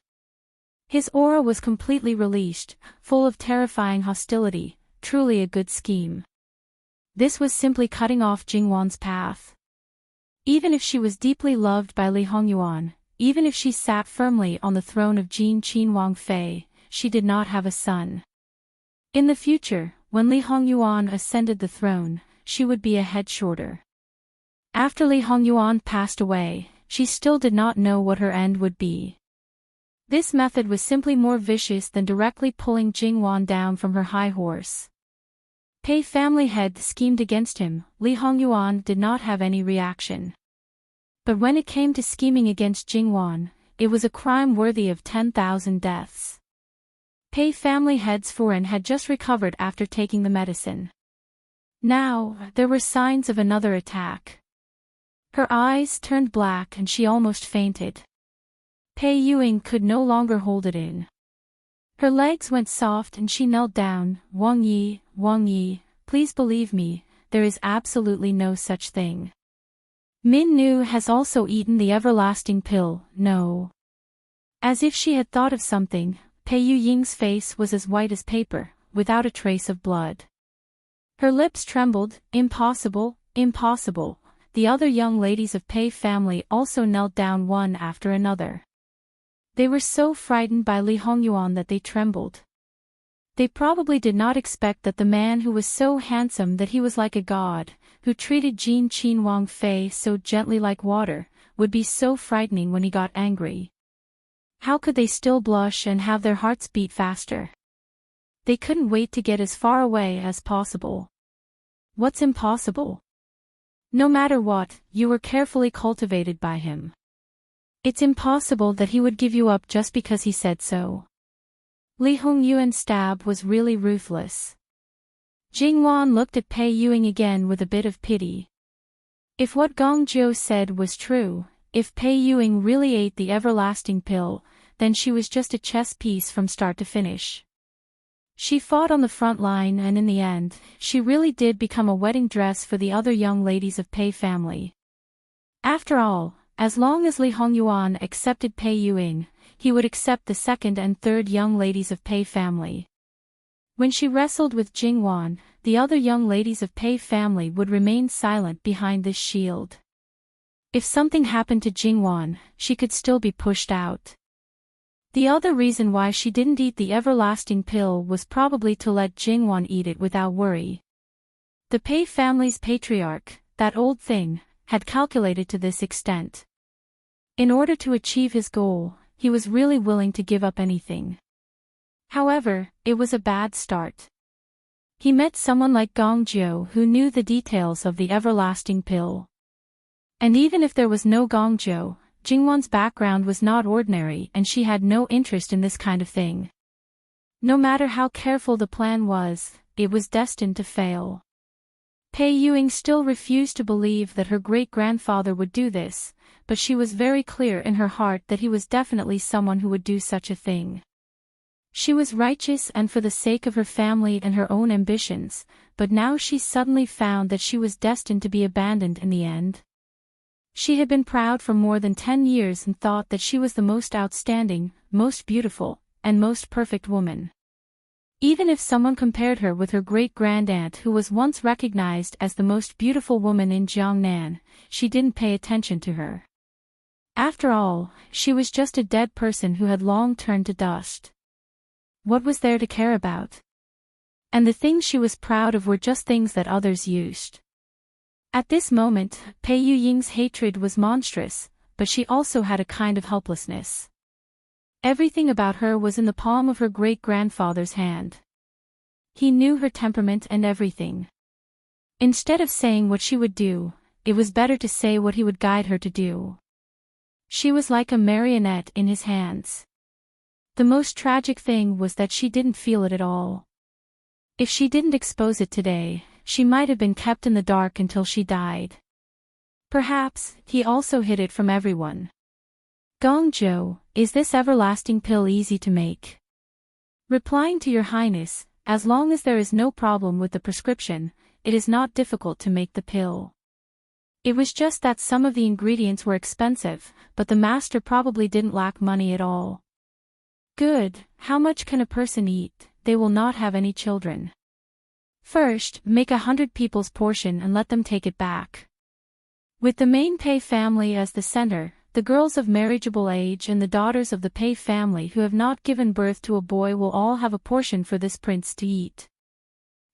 His aura was completely released, full of terrifying hostility, truly a good scheme. This was simply cutting off Jingwan's path. Even if she was deeply loved by Li Hongyuan, even if she sat firmly on the throne of Jin Qin Wang Fei, she did not have a son. In the future, when Li Hongyuan ascended the throne, she would be a head shorter. After Li Hongyuan passed away, she still did not know what her end would be. This method was simply more vicious than directly pulling Jingwan down from her high horse. Pei family head schemed against him. Li Hongyuan did not have any reaction. But when it came to scheming against Jingwan, it was a crime worthy of 10,000 deaths. Pei family head's foreign had just recovered after taking the medicine. Now, there were signs of another attack. Her eyes turned black and she almost fainted. Pei Yuying could no longer hold it in. Her legs went soft and she knelt down. Wang Yi, please believe me, there is absolutely no such thing. Min Nu has also eaten the everlasting pill, no. As if she had thought of something, Pei Yuying's face was as white as paper, without a trace of blood. Her lips trembled. Impossible, impossible. The other young ladies of Pei family also knelt down one after another. They were so frightened by Li Hongyuan that they trembled. They probably did not expect that the man who was so handsome that he was like a god, who treated Jin Qin Wang Fei so gently like water, would be so frightening when he got angry. How could they still blush and have their hearts beat faster? They couldn't wait to get as far away as possible. What's impossible? No matter what, you were carefully cultivated by him. It's impossible that he would give you up just because he said so. Li Hongyuan's stab was really ruthless. Jingwan looked at Pei Yuying again with a bit of pity. If what Gong Zhou said was true, if Pei Yuying really ate the everlasting pill, then she was just a chess piece from start to finish. She fought on the front line and in the end, she really did become a wedding dress for the other young ladies of Pei family. After all, as long as Li Hongyuan accepted Pei Yuying, he would accept the second and third young ladies of Pei family. When she wrestled with Jingwan, the other young ladies of Pei family would remain silent behind this shield. If something happened to Jingwan, she could still be pushed out. The other reason why she didn't eat the everlasting pill was probably to let Jingwan eat it without worry. The Pei family's patriarch, that old thing, had calculated to this extent. In order to achieve his goal, he was really willing to give up anything. However, it was a bad start. He met someone like Gong Jiu who knew the details of the everlasting pill. And even if there was no Gong Jiu, Jingwan's background was not ordinary and she had no interest in this kind of thing. No matter how careful the plan was, it was destined to fail. Pei Yuing still refused to believe that her great-grandfather would do this, but she was very clear in her heart that he was definitely someone who would do such a thing. She was righteous and for the sake of her family and her own ambitions, but now she suddenly found that she was destined to be abandoned in the end. She had been proud for more than 10 years and thought that she was the most outstanding, most beautiful, and most perfect woman. Even if someone compared her with her great-grandaunt who was once recognized as the most beautiful woman in Jiangnan, she didn't pay attention to her. After all, she was just a dead person who had long turned to dust. What was there to care about? And the things she was proud of were just things that others used. At this moment, Pei Yuying's hatred was monstrous, but she also had a kind of helplessness. Everything about her was in the palm of her great-grandfather's hand. He knew her temperament and everything. Instead of saying what she would do, it was better to say what he would guide her to do. She was like a marionette in his hands. The most tragic thing was that she didn't feel it at all. If she didn't expose it today, she might have been kept in the dark until she died. Perhaps, he also hid it from everyone. Gongzhou, is this everlasting pill easy to make? Replying to your highness, as long as there is no problem with the prescription, it is not difficult to make the pill. It was just that some of the ingredients were expensive, but the master probably didn't lack money at all. Good, how much can a person eat? They will not have any children. First, make 100 people's portion and let them take it back. With the main Pei family as the center, the girls of marriageable age and the daughters of the Pei family who have not given birth to a boy will all have a portion for this prince to eat.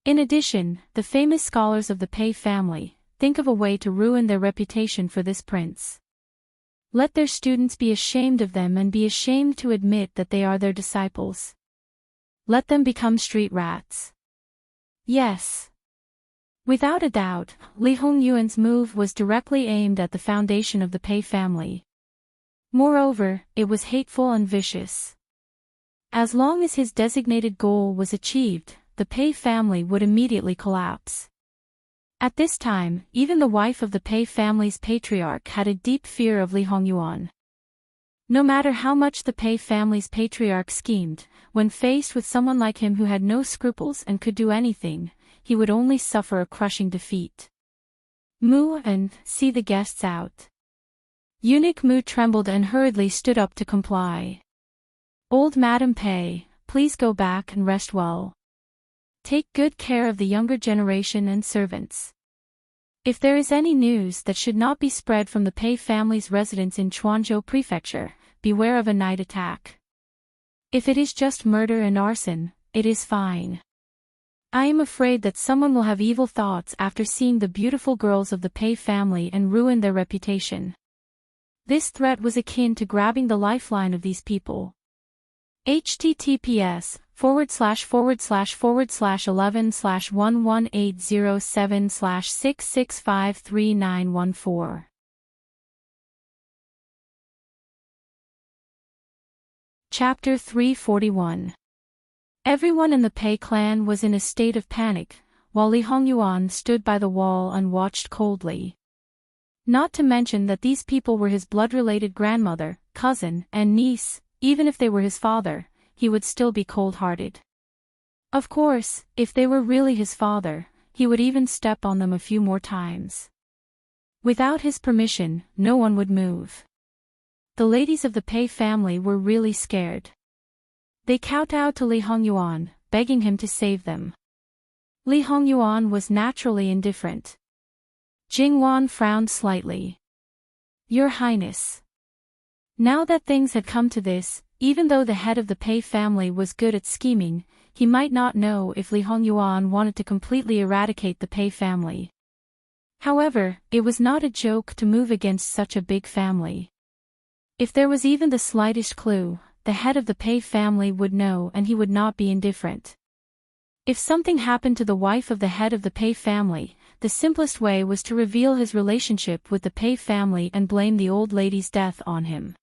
In addition, the famous scholars of the Pei family, think of a way to ruin their reputation for this prince. Let their students be ashamed of them and be ashamed to admit that they are their disciples. Let them become street rats. Yes. Without a doubt, Li Hongyuan's move was directly aimed at the foundation of the Pei family. Moreover, it was hateful and vicious. As long as his designated goal was achieved, the Pei family would immediately collapse. At this time, even the wife of the Pei family's patriarch had a deep fear of Li Hongyuan. No matter how much the Pei family's patriarch schemed, when faced with someone like him who had no scruples and could do anything, he would only suffer a crushing defeat. Mu and see the guests out. Eunuch Mu trembled and hurriedly stood up to comply. Old Madam Pei, please go back and rest well. Take good care of the younger generation and servants. If there is any news that should not be spread from the Pei family's residence in Chuanzhou Prefecture, beware of a night attack. If it is just murder and arson, it is fine. I am afraid that someone will have evil thoughts after seeing the beautiful girls of the Pei family and ruin their reputation. This threat was akin to grabbing the lifeline of these people. https://11/118007/6653914. Chapter 341. Everyone in the Pei clan was in a state of panic, while Li Hongyuan stood by the wall and watched coldly. Not to mention that these people were his blood-related grandmother, cousin, and niece. Even if they were his father, he would still be cold-hearted. Of course, if they were really his father, he would even step on them a few more times. Without his permission, no one would move. The ladies of the Pei family were really scared. They kowtowed to Li Hongyuan, begging him to save them. Li Hongyuan was naturally indifferent. Jingwan frowned slightly. Your Highness. Now that things had come to this, even though the head of the Pei family was good at scheming, he might not know if Li Hongyuan wanted to completely eradicate the Pei family. However, it was not a joke to move against such a big family. If there was even the slightest clue, the head of the Pei family would know and he would not be indifferent. If something happened to the wife of the head of the Pei family, the simplest way was to reveal his relationship with the Pei family and blame the old lady's death on him.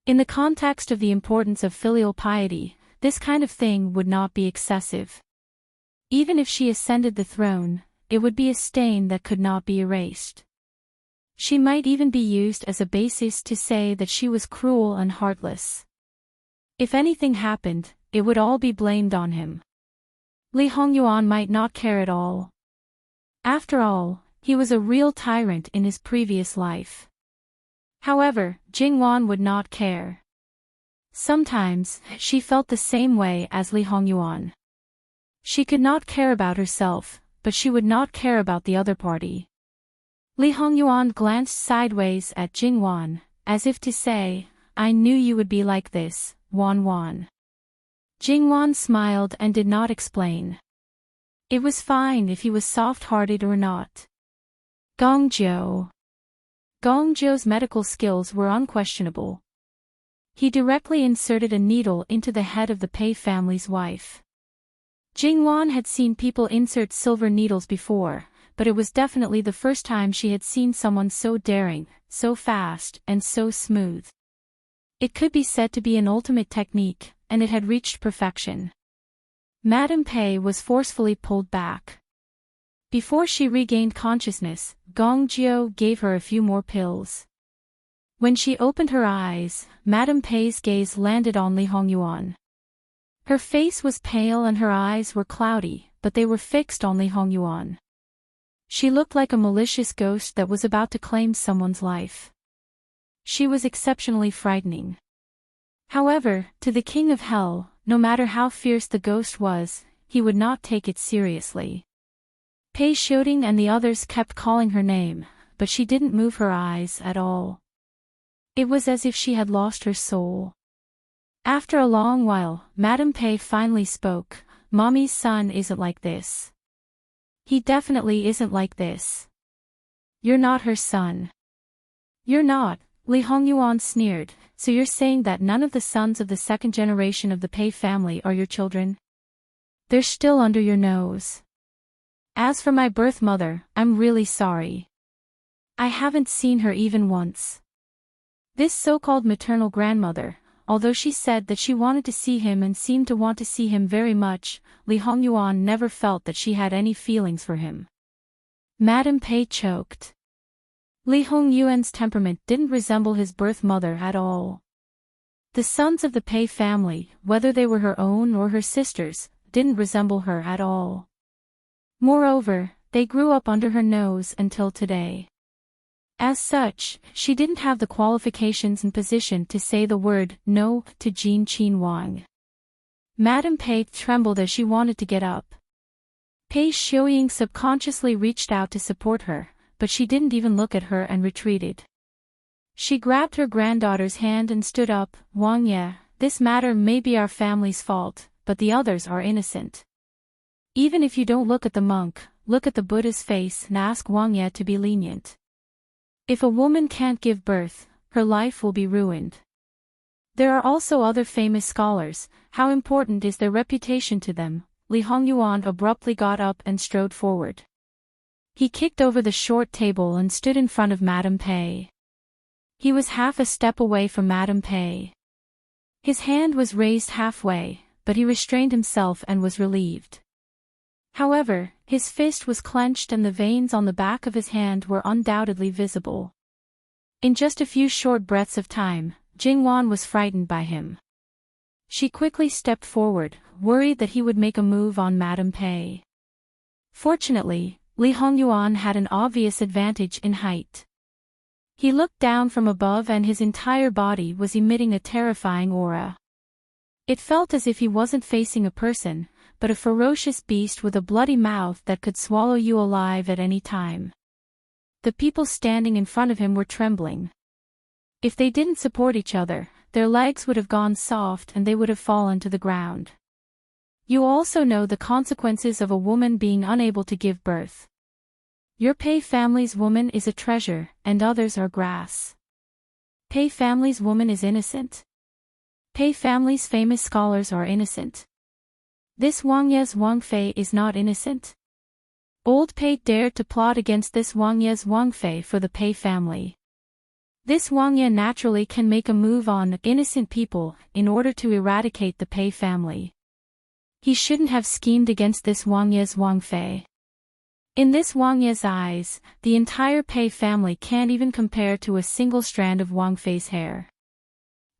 In the context of the importance of filial piety, this kind of thing would not be excessive. Even if she ascended the throne, it would be a stain that could not be erased. She might even be used as a basis to say that she was cruel and heartless. If anything happened, it would all be blamed on him. Li Hongyuan might not care at all. After all, he was a real tyrant in his previous life. However, Jingwan would not care. Sometimes, she felt the same way as Li Hongyuan. She could not care about herself, but she would not care about the other party. Li Hongyuan glanced sideways at Jingwan, as if to say, "I knew you would be like this, Wan Wan." Jingwan smiled and did not explain. It was fine if he was soft-hearted or not. Gongzhou. Gongzhou's medical skills were unquestionable. He directly inserted a needle into the head of the Pei family's wife. Jingwan had seen people insert silver needles before, but it was definitely the first time she had seen someone so daring, so fast, and so smooth. It could be said to be an ultimate technique, and it had reached perfection. Madame Pei was forcefully pulled back. Before she regained consciousness, Gongzhou gave her a few more pills. When she opened her eyes, Madame Pei's gaze landed on Li Hongyuan. Her face was pale and her eyes were cloudy, but they were fixed on Li Hongyuan. She looked like a malicious ghost that was about to claim someone's life. She was exceptionally frightening. However, to the King of Hell, no matter how fierce the ghost was, he would not take it seriously. Pei Shouting and the others kept calling her name, but she didn't move her eyes at all. It was as if she had lost her soul. After a long while, Madame Pei finally spoke, "Mommy's son isn't like this. He definitely isn't like this. You're not her son." "You're not," Li Hongyuan sneered, "so you're saying that none of the sons of the second generation of the Pei family are your children? They're still under your nose. As for my birth mother, I'm really sorry. I haven't seen her even once." This so-called maternal grandmother, although she said that she wanted to see him and seemed to want to see him very much, Li Hongyuan never felt that she had any feelings for him. Madame Pei choked. Li Hongyuan's temperament didn't resemble his birth mother at all. The sons of the Pei family, whether they were her own or her sisters, didn't resemble her at all. Moreover, they grew up under her nose until today. As such, she didn't have the qualifications and position to say the word no to Jean Qin Wang. Madame Pei trembled as she wanted to get up. Pei Xiuying subconsciously reached out to support her, but she didn't even look at her and retreated. She grabbed her granddaughter's hand and stood up. "Wang Ye, this matter may be our family's fault, but the others are innocent. Even if you don't look at the monk, look at the Buddha's face and ask Wang Ye to be lenient. If a woman can't give birth, her life will be ruined. There are also other famous scholars, how important is their reputation to them?" Li Hongyuan abruptly got up and strode forward. He kicked over the short table and stood in front of Madame Pei. He was half a step away from Madame Pei. His hand was raised halfway, but he restrained himself and was relieved. However, his fist was clenched and the veins on the back of his hand were undoubtedly visible. In just a few short breaths of time, Jingwan was frightened by him. She quickly stepped forward, worried that he would make a move on Madame Pei. Fortunately, Li Hongyuan had an obvious advantage in height. He looked down from above and his entire body was emitting a terrifying aura. It felt as if he wasn't facing a person, but a ferocious beast with a bloody mouth that could swallow you alive at any time. The people standing in front of him were trembling. If they didn't support each other, their legs would have gone soft and they would have fallen to the ground. You also know the consequences of a woman being unable to give birth. Your Pei family's woman is a treasure, and others are grass. Pei family's woman is innocent. Pei family's famous scholars are innocent. This Wang Ye's Wang Fei is not innocent. Old Pei dared to plot against this Wang Ye's Wang Fei for the Pei family. This Wang Ye naturally can make a move on innocent people in order to eradicate the Pei family. He shouldn't have schemed against this Wang Ye's Wang Fei. In this Wang Ye's eyes, the entire Pei family can't even compare to a single strand of Wang Fei's hair.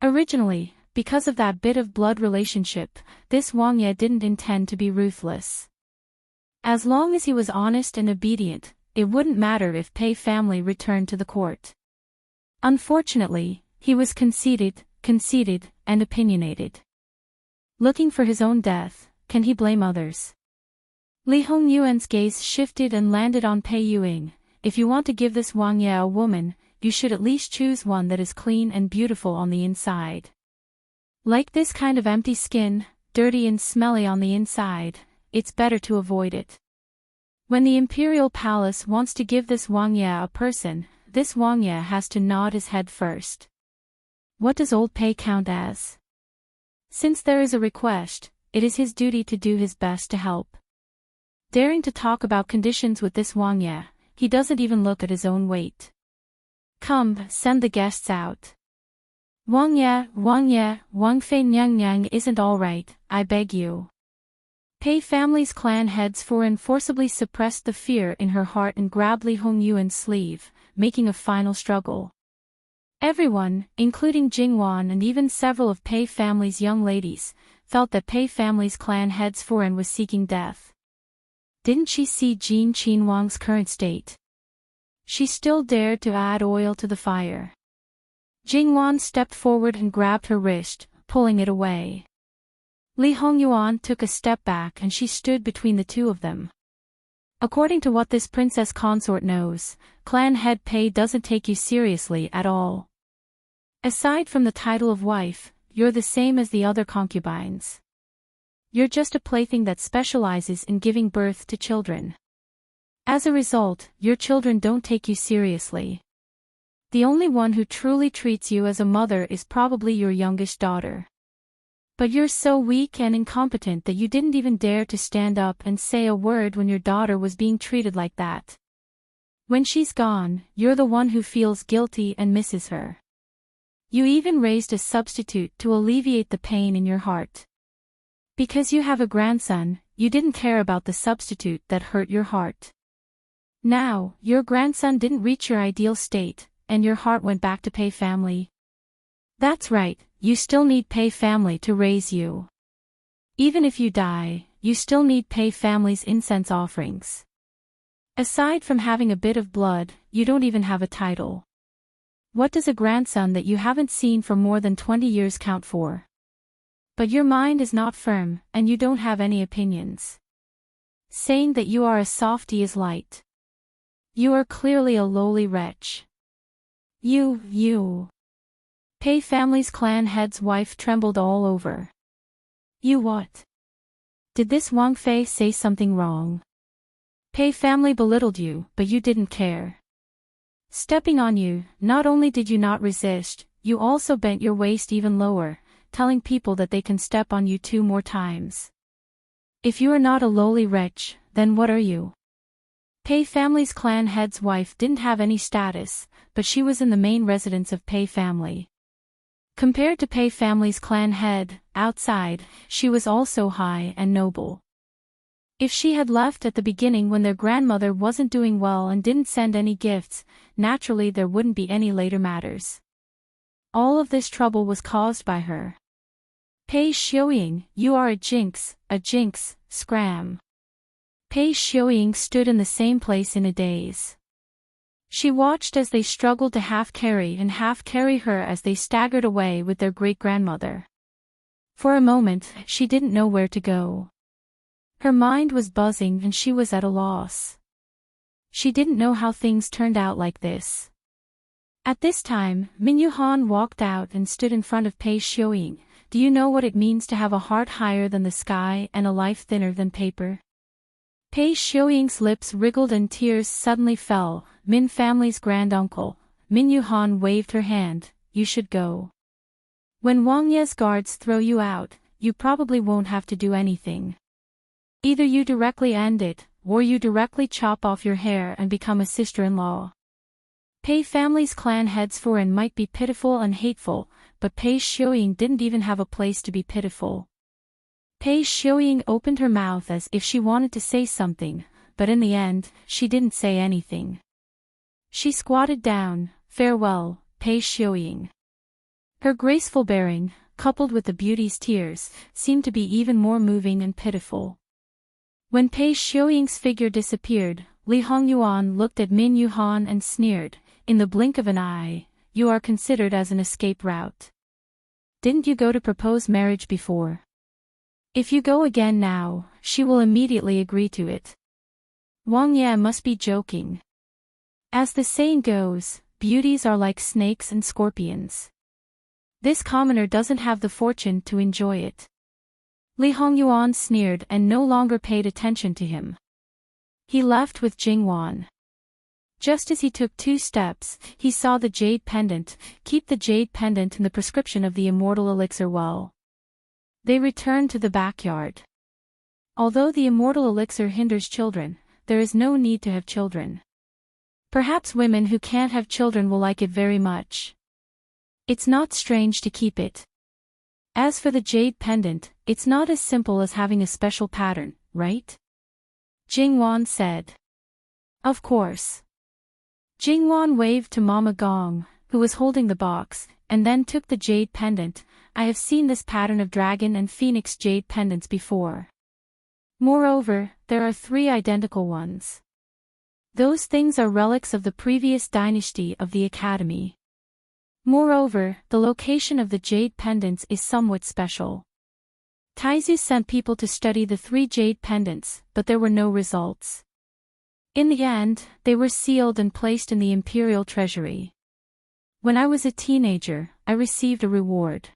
Originally, because of that bit of blood relationship, this Wang Ye didn't intend to be ruthless. As long as he was honest and obedient, it wouldn't matter if Pei family returned to the court. Unfortunately, he was conceited, and opinionated. Looking for his own death, can he blame others? Li Hongyuan's gaze shifted and landed on Pei Yuing. If you want to give this Wang Ye a woman, you should at least choose one that is clean and beautiful on the inside. Like this kind of empty skin, dirty and smelly on the inside, it's better to avoid it. When the imperial palace wants to give this Wang Ye a person, this Wang Ye has to nod his head first. What does old Pei count as? Since there is a request, it is his duty to do his best to help. Daring to talk about conditions with this Wang Ye, he doesn't even look at his own weight. Come, send the guests out. Wang Ye, Wang Fei Nyang isn't all right, I beg you. Pei family's clan heads forcibly suppressed the fear in her heart and grabbed Li Hongyuan's sleeve, making a final struggle. Everyone, including Jingwan and even several of Pei family's young ladies, felt that Pei family's clan heads was seeking death. Didn't she see Jin Qinhuang's current state? She still dared to add oil to the fire. Jingwan stepped forward and grabbed her wrist, pulling it away. Li Hongyuan took a step back and she stood between the two of them. According to what this princess consort knows, clan head Pei doesn't take you seriously at all. Aside from the title of wife, you're the same as the other concubines. You're just a plaything that specializes in giving birth to children. As a result, your children don't take you seriously. The only one who truly treats you as a mother is probably your youngest daughter. But you're so weak and incompetent that you didn't even dare to stand up and say a word when your daughter was being treated like that. When she's gone, you're the one who feels guilty and misses her. You even raised a substitute to alleviate the pain in your heart. Because you have a grandson, you didn't care about the substitute that hurt your heart. Now, your grandson didn't reach your ideal state, and your heart went back to Pei family. That's right, you still need Pei family to raise you. Even if you die, you still need Pei family's incense offerings. Aside from having a bit of blood, you don't even have a title. What does a grandson that you haven't seen for more than 20 years count for? But your mind is not firm, and you don't have any opinions. Saying that you are a softie is light. You are clearly a lowly wretch. You. Pei family's clan head's wife trembled all over. You what? Did this Wang Fei say something wrong? Pei family belittled you, but you didn't care. Stepping on you, not only did you not resist, you also bent your waist even lower, telling people that they can step on you 2 more times. If you are not a lowly wretch, then what are you? Pei family's clan head's wife didn't have any status, but she was in the main residence of Pei family. Compared to Pei family's clan head, outside, she was also high and noble. If she had left at the beginning when their grandmother wasn't doing well and didn't send any gifts, naturally there wouldn't be any later matters. All of this trouble was caused by her. Pei Xiuying, you are a jinx, scram. Pei Xiuying stood in the same place in a daze. She watched as they struggled to half carry her as they staggered away with their great-grandmother. For a moment, she didn't know where to go. Her mind was buzzing and she was at a loss. She didn't know how things turned out like this. At this time, Minyuhan walked out and stood in front of Pei Xiuying. Do you know what it means to have a heart higher than the sky and a life thinner than paper? Pei Xiuying's lips wriggled and tears suddenly fell. Min family's granduncle, Minyuhan waved her hand. You should go. When Wang Ye's guards throw you out, you probably won't have to do anything. Either you directly end it, or you directly chop off your hair and become a sister-in-law. Pei family's clan heads for and might be pitiful and hateful, but Pei Xiuying didn't even have a place to be pitiful. Pei Xiuying opened her mouth as if she wanted to say something, but in the end, she didn't say anything. She squatted down. Farewell, Pei Xiuying. Her graceful bearing, coupled with the beauty's tears, seemed to be even more moving and pitiful. When Pei Xiuying's figure disappeared, Li Hongyuan looked at Min Yuhan and sneered, "In the blink of an eye, you are considered as an escape route. Didn't you go to propose marriage before? If you go again now, she will immediately agree to it." Wang Ye must be joking. As the saying goes, beauties are like snakes and scorpions. This commoner doesn't have the fortune to enjoy it. Li Hongyuan sneered and no longer paid attention to him. He left with Jingwan. Just as he took 2 steps, he saw the jade pendant. Keep the jade pendant and the prescription of the immortal elixir well. They returned to the backyard. Although the immortal elixir hinders children, there is no need to have children. Perhaps women who can't have children will like it very much. It's not strange to keep it. As for the jade pendant, it's not as simple as having a special pattern, right? Jingwan said. Of course. Jingwan waved to Mama Gong, who was holding the box, and then took the jade pendant. I have seen this pattern of dragon and phoenix jade pendants before. Moreover, there are 3 identical ones. Those things are relics of the previous dynasty of the Academy. Moreover, the location of the jade pendants is somewhat special. Taizu sent people to study the 3 jade pendants, but there were no results. In the end, they were sealed and placed in the imperial treasury. When I was a teenager, I received a reward.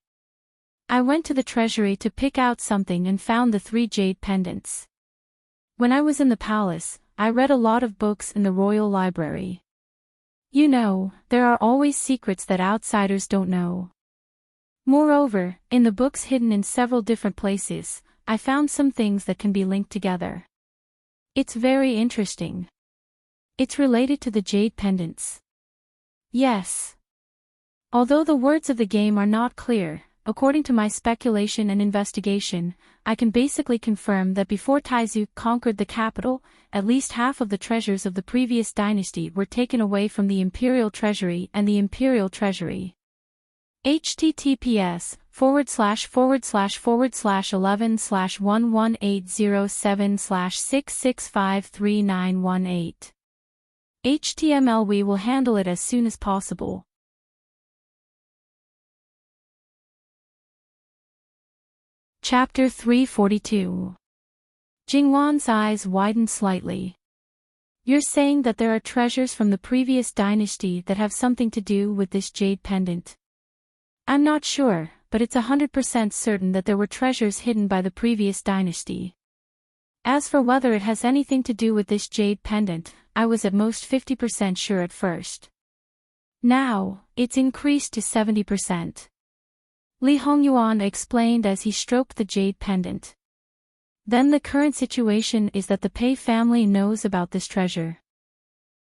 I went to the treasury to pick out something and found the 3 jade pendants. When I was in the palace, I read a lot of books in the royal library. You know, there are always secrets that outsiders don't know. Moreover, in the books hidden in several different places, I found some things that can be linked together. It's very interesting. It's related to the jade pendants. Yes. Although the words of the game are not clear, according to my speculation and investigation, I can basically confirm that before Taizu conquered the capital, at least half of the treasures of the previous dynasty were taken away from the imperial treasury and the imperial treasury. https://11/11807/6653918. HTML. We will handle it as soon as possible. Chapter 342. Jingwan's eyes widened slightly. You're saying that there are treasures from the previous dynasty that have something to do with this jade pendant? I'm not sure, but it's 100% certain that there were treasures hidden by the previous dynasty. As for whether it has anything to do with this jade pendant, I was at most 50% sure at first. Now, it's increased to 70%. Li Hongyuan explained as he stroked the jade pendant. Then the current situation is that the Pei family knows about this treasure.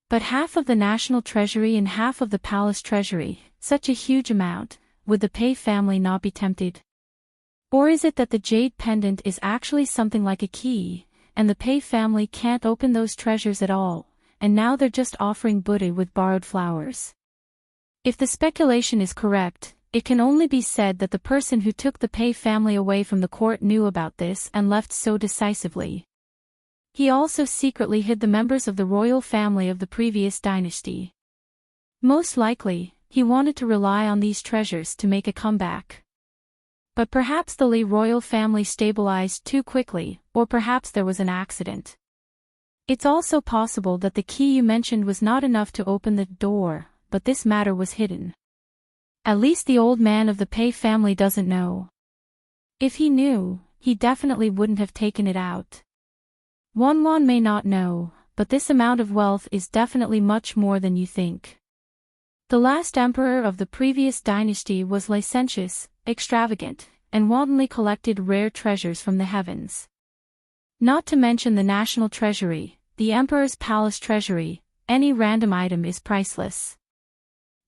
But half of the national treasury and half of the palace treasury, such a huge amount, would the Pei family not be tempted? Or is it that the jade pendant is actually something like a key, and the Pei family can't open those treasures at all, and now they're just offering Buddha with borrowed flowers? If the speculation is correct, it can only be said that the person who took the Pei family away from the court knew about this and left so decisively. He also secretly hid the members of the royal family of the previous dynasty. Most likely, he wanted to rely on these treasures to make a comeback. But perhaps the Li royal family stabilized too quickly, or perhaps there was an accident. It's also possible that the key you mentioned was not enough to open the door, but this matter was hidden. At least the old man of the Pei family doesn't know. If he knew, he definitely wouldn't have taken it out. Wanwan may not know, but this amount of wealth is definitely much more than you think. The last emperor of the previous dynasty was licentious, extravagant, and wantonly collected rare treasures from the heavens. Not to mention the national treasury, the emperor's palace treasury, any random item is priceless.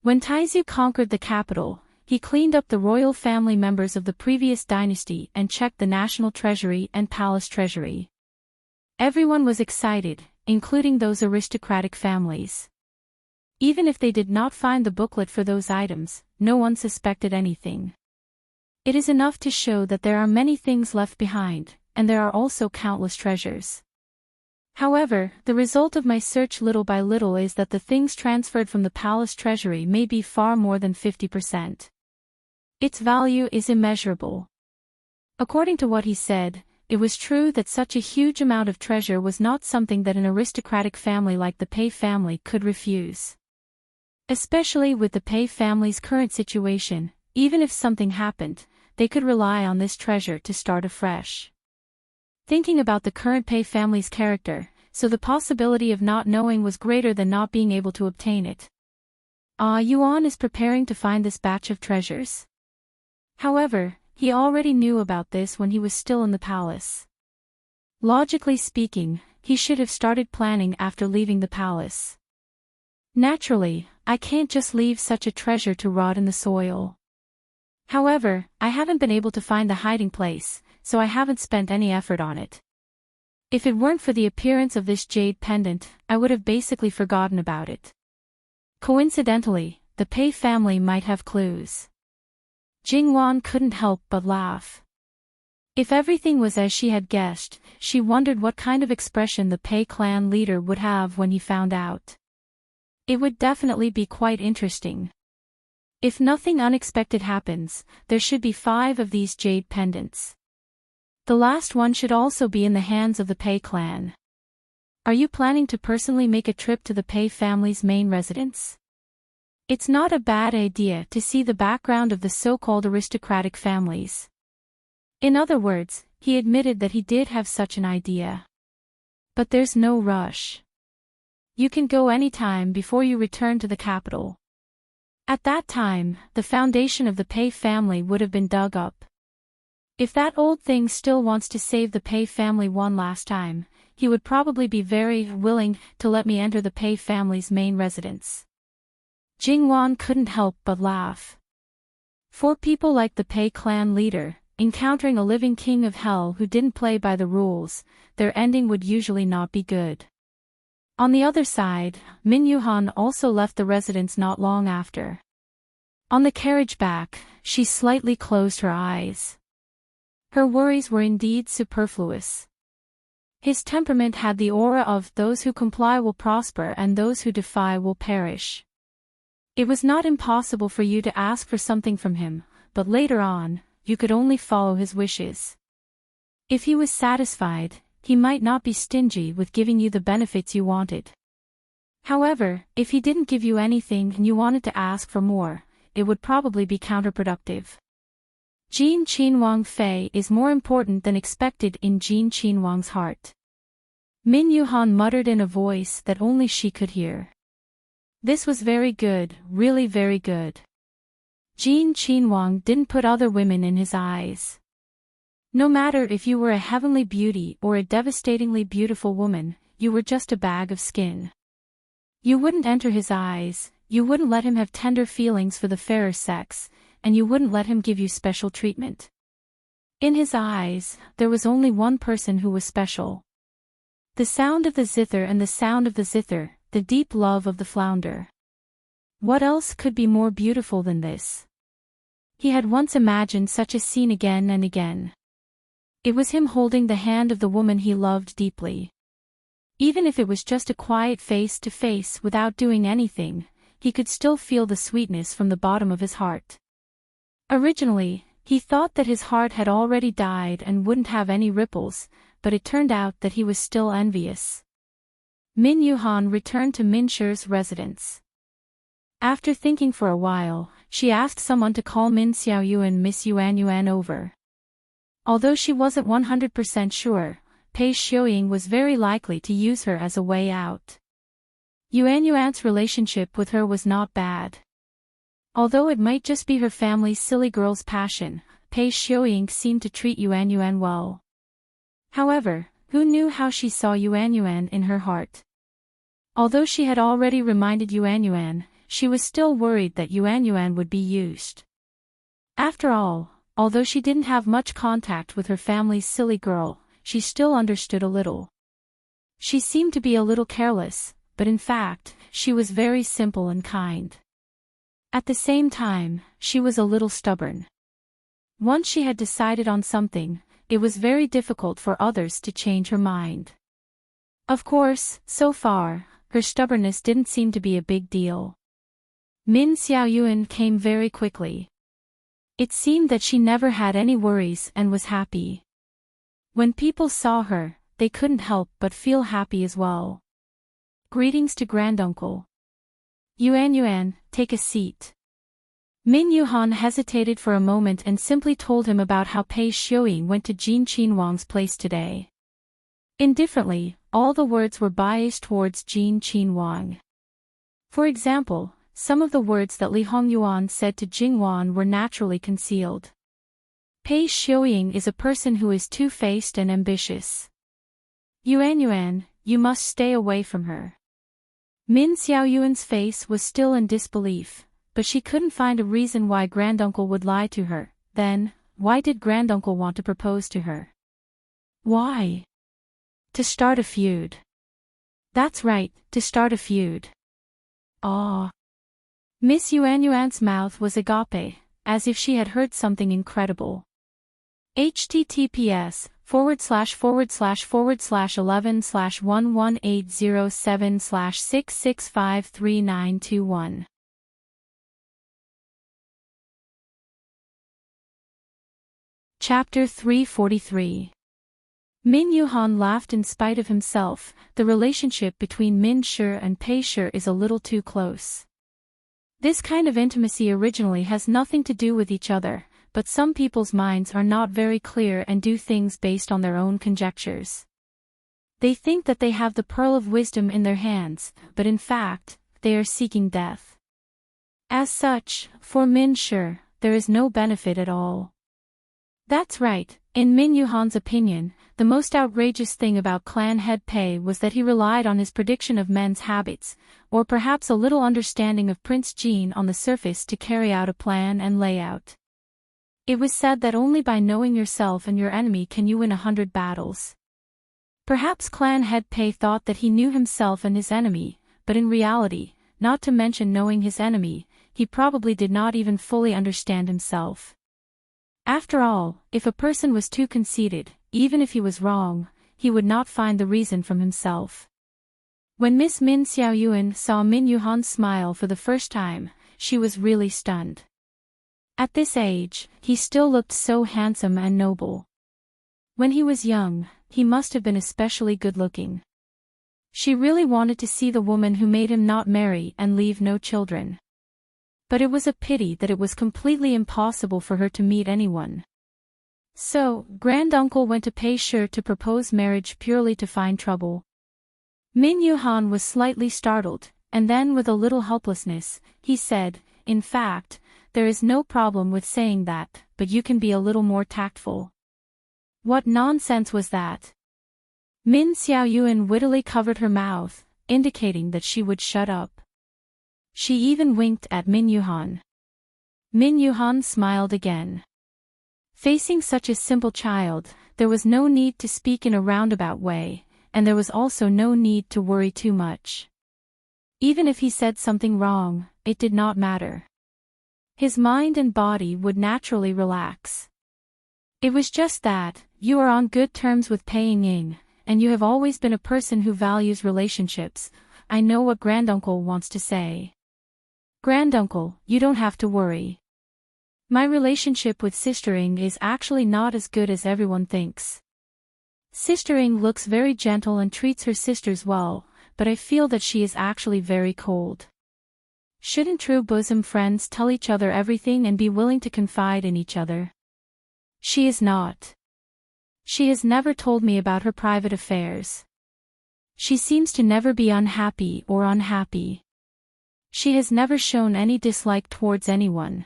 When Taizu conquered the capital, he cleaned up the royal family members of the previous dynasty and checked the national treasury and palace treasury. Everyone was excited, including those aristocratic families. Even if they did not find the booklet for those items, no one suspected anything. It is enough to show that there are many things left behind, and there are also countless treasures. However, the result of my search little by little is that the things transferred from the palace treasury may be far more than 50%. Its value is immeasurable. According to what he said, it was true that such a huge amount of treasure was not something that an aristocratic family like the Pei family could refuse. Especially with the Pei family's current situation, even if something happened, they could rely on this treasure to start afresh. Thinking about the current Pei family's character, so the possibility of not knowing was greater than not being able to obtain it. Yuan is preparing to find this batch of treasures. However, he already knew about this when he was still in the palace. Logically speaking, he should have started planning after leaving the palace. Naturally, I can't just leave such a treasure to rot in the soil. However, I haven't been able to find the hiding place, so I haven't spent any effort on it. If it weren't for the appearance of this jade pendant, I would have basically forgotten about it. Coincidentally, the Pei family might have clues. Jingwan couldn't help but laugh. If everything was as she had guessed, she wondered what kind of expression the Pei clan leader would have when he found out. It would definitely be quite interesting. If nothing unexpected happens, there should be 5 of these jade pendants. The last one should also be in the hands of the Pei clan. Are you planning to personally make a trip to the Pei family's main residence? It's not a bad idea to see the background of the so-called aristocratic families. In other words, he admitted that he did have such an idea. But there's no rush. You can go anytime before you return to the capital. At that time, the foundation of the Pei family would have been dug up. If that old thing still wants to save the Pei family one last time, he would probably be very willing to let me enter the Pei family's main residence. Jingwan couldn't help but laugh. For people like the Pei clan leader, encountering a living king of hell who didn't play by the rules, their ending would usually not be good. On the other side, Min Yuhan also left the residence not long after. On the carriage back, she slightly closed her eyes. Her worries were indeed superfluous. His temperament had the aura of those who comply will prosper and those who defy will perish. It was not impossible for you to ask for something from him, but later on, you could only follow his wishes. If he was satisfied, he might not be stingy with giving you the benefits you wanted. However, if he didn't give you anything and you wanted to ask for more, it would probably be counterproductive. Jin Qinhuang Fei is more important than expected in Jin Qinhuang's heart. Min Yuhan muttered in a voice that only she could hear. This was very good, really very good. Jin Qinhuang didn't put other women in his eyes. No matter if you were a heavenly beauty or a devastatingly beautiful woman, you were just a bag of skin. You wouldn't enter his eyes, you wouldn't let him have tender feelings for the fairer sex, and you wouldn't let him give you special treatment. In his eyes, there was only one person who was special. The sound of the zither and the sound of the zither, the deep love of the flounder. What else could be more beautiful than this? He had once imagined such a scene again and again. It was him holding the hand of the woman he loved deeply. Even if it was just a quiet face-to-face without doing anything, he could still feel the sweetness from the bottom of his heart. Originally, he thought that his heart had already died and wouldn't have any ripples, but it turned out that he was still envious. Min Yuhan returned to Min Shi's residence. After thinking for a while, she asked someone to call Min Xiaoyu and Miss Yuan over. Although she wasn't 100% sure, Pei Xiuying was very likely to use her as a way out. Yuan's relationship with her was not bad. Although it might just be her family's silly girl's passion, Pei Xiuying seemed to treat Yuan well. However, Who knew how she saw Yuan in her heart? Although she had already reminded Yuan, she was still worried that Yuan would be used. After all, although she didn't have much contact with her family's silly girl, she still understood a little. She seemed to be a little careless, but in fact, she was very simple and kind. At the same time, she was a little stubborn. Once she had decided on something, it was very difficult for others to change her mind. Of course, so far, her stubbornness didn't seem to be a big deal. Min Xiaoyuan came very quickly. It seemed that she never had any worries and was happy. When people saw her, they couldn't help but feel happy as well. Greetings to Granduncle. Yuan, take a seat. Min Yuhan hesitated for a moment and simply told him about how Pei Xiuying went to Jin Qinhuang's place today. Indifferently, all the words were biased towards Jin Qinhuang. For example, some of the words that Li Hongyuan said to Jinghuan were naturally concealed. Pei Xiuying is a person who is two-faced and ambitious. Yuan, you must stay away from her. Min Xiaoyuan's face was still in disbelief, but she couldn't find a reason why Granduncle would lie to her. Then, why did Granduncle want to propose to her? Why? To start a feud. That's right, to start a feud. Ah. Miss Yuan's mouth was agape, as if she had heard something incredible. https://11/11807/6653921. Chapter 343. Min Yuhan laughed in spite of himself. The relationship between Min Shi and Pei Shi is a little too close. This kind of intimacy originally has nothing to do with each other, but some people's minds are not very clear and do things based on their own conjectures. They think that they have the pearl of wisdom in their hands, but in fact, they are seeking death. As such, for Min Shi, there is no benefit at all. That's right, in Min Yuhan's opinion, the most outrageous thing about clan head Pei was that he relied on his prediction of men's habits, or perhaps a little understanding of Prince Jin on the surface to carry out a plan and layout. It was said that only by knowing yourself and your enemy can you win 100 battles. Perhaps clan head Pei thought that he knew himself and his enemy, but in reality, not to mention knowing his enemy, he probably did not even fully understand himself. After all, if a person was too conceited, even if he was wrong, he would not find the reason from himself. When Miss Min Xiaoyuan saw Min Yuhan smile for the first time, she was really stunned. At this age, he still looked so handsome and noble. When he was young, he must have been especially good-looking. She really wanted to see the woman who made him not marry and leave no children. But it was a pity that it was completely impossible for her to meet anyone. So, Granduncle went to Pei Shi to propose marriage purely to find trouble. Min Yuhan was slightly startled, and then with a little helplessness, he said, "In fact, there is no problem with saying that, but you can be a little more tactful." What nonsense was that? Min Xiaoyuan wittily covered her mouth, indicating that she would shut up. She even winked at Min Yuhan. Min Yuhan smiled again. Facing such a simple child, there was no need to speak in a roundabout way, and there was also no need to worry too much. Even if he said something wrong, it did not matter. His mind and body would naturally relax. It was just that, you are on good terms with Pei Ying, and you have always been a person who values relationships. I know what Granduncle wants to say. Granduncle, you don't have to worry. My relationship with Sister Ying is actually not as good as everyone thinks. Sister Ying looks very gentle and treats her sisters well, but I feel that she is actually very cold. Shouldn't true bosom friends tell each other everything and be willing to confide in each other? She is not. She has never told me about her private affairs. She seems to never be unhappy or unhappy. She has never shown any dislike towards anyone.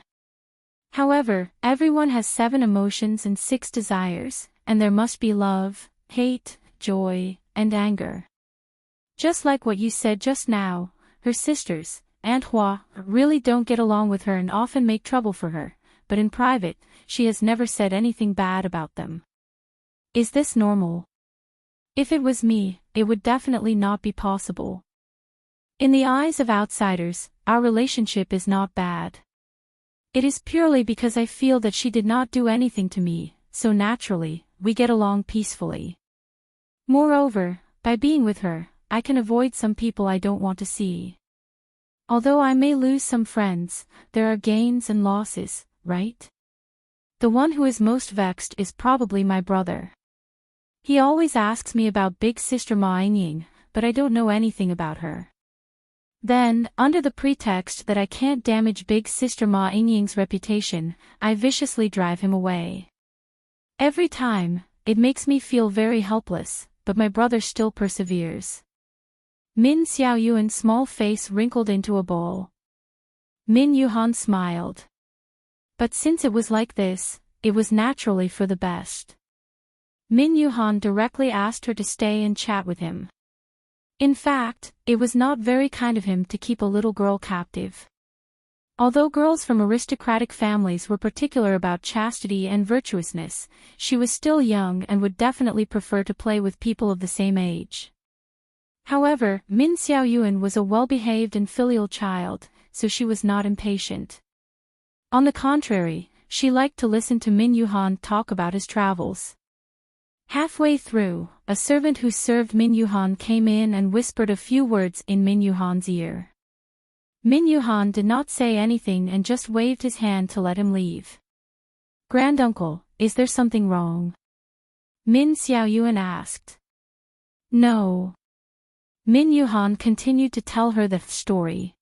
However, everyone has 7 emotions and 6 desires, and there must be love, hate, joy, and anger. Just like what you said just now, her sisters, Aunt Hua, really don't get along with her and often make trouble for her, but in private, she has never said anything bad about them. Is this normal? If it was me, it would definitely not be possible. In the eyes of outsiders, our relationship is not bad. It is purely because I feel that she did not do anything to me, so naturally, we get along peacefully. Moreover, by being with her, I can avoid some people I don't want to see. Although I may lose some friends, there are gains and losses, right? The one who is most vexed is probably my brother. He always asks me about big sister Ma Ying, but I don't know anything about her. Then, under the pretext that I can't damage big sister Ma Ying's reputation, I viciously drive him away. Every time, it makes me feel very helpless, but my brother still perseveres. Min Xiaoyuan's small face wrinkled into a ball. Min Yuhan smiled. But since it was like this, it was naturally for the best. Min Yuhan directly asked her to stay and chat with him. In fact, it was not very kind of him to keep a little girl captive. Although girls from aristocratic families were particular about chastity and virtuousness, she was still young and would definitely prefer to play with people of the same age. However, Min Xiaoyuan was a well-behaved and filial child, so she was not impatient. On the contrary, she liked to listen to Min Yuhan talk about his travels. Halfway through, a servant who served Min Yuhan came in and whispered a few words in Min Yuhan's ear. Min Yuhan did not say anything and just waved his hand to let him leave. "Granduncle, is there something wrong?" Min Xiaoyuan asked. "No." Min Yuhan continued to tell her the story.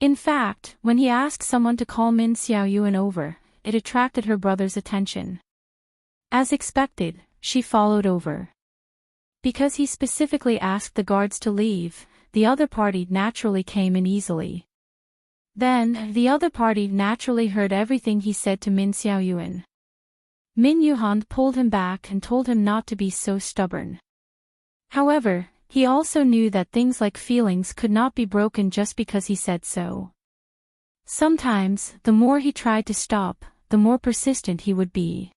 In fact, when he asked someone to call Min Xiaoyuan over, it attracted her brother's attention. As expected, she followed over. Because he specifically asked the guards to leave, the other party naturally came in easily. Then, the other party naturally heard everything he said to Min Xiaoyuan. Min Yuhan pulled him back and told him not to be so stubborn. However, he also knew that things like feelings could not be broken just because he said so. Sometimes, the more he tried to stop, the more persistent he would be.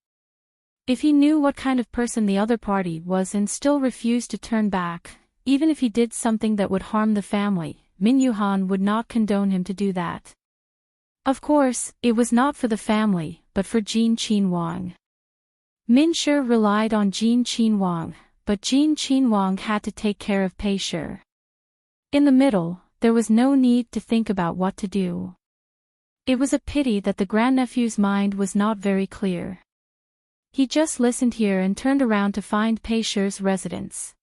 If he knew what kind of person the other party was and still refused to turn back, even if he did something that would harm the family, Min Yuhan would not condone him to do that. Of course, it was not for the family, but for Jin Qin Wang. Min Shi relied on Jin Qin Wang, but Jin Qin Wang had to take care of Pei Shi. In the middle, there was no need to think about what to do. It was a pity that the grandnephew's mind was not very clear. He just listened here and turned around to find Pei Shi's residence.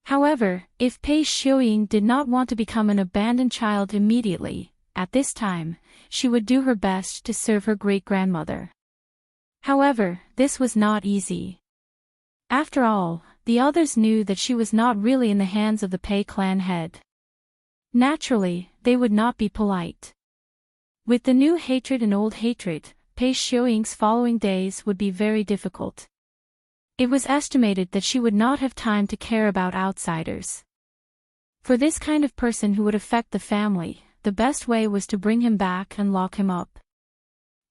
However, if Pei Xiuying did not want to become an abandoned child immediately, at this time, she would do her best to serve her great-grandmother. However, this was not easy. After all, the others knew that she was not really in the hands of the Pei clan head. Naturally, they would not be polite. With the new hatred and old hatred, Pei Xiuying's following days would be very difficult. It was estimated that she would not have time to care about outsiders. For this kind of person who would affect the family, the best way was to bring him back and lock him up.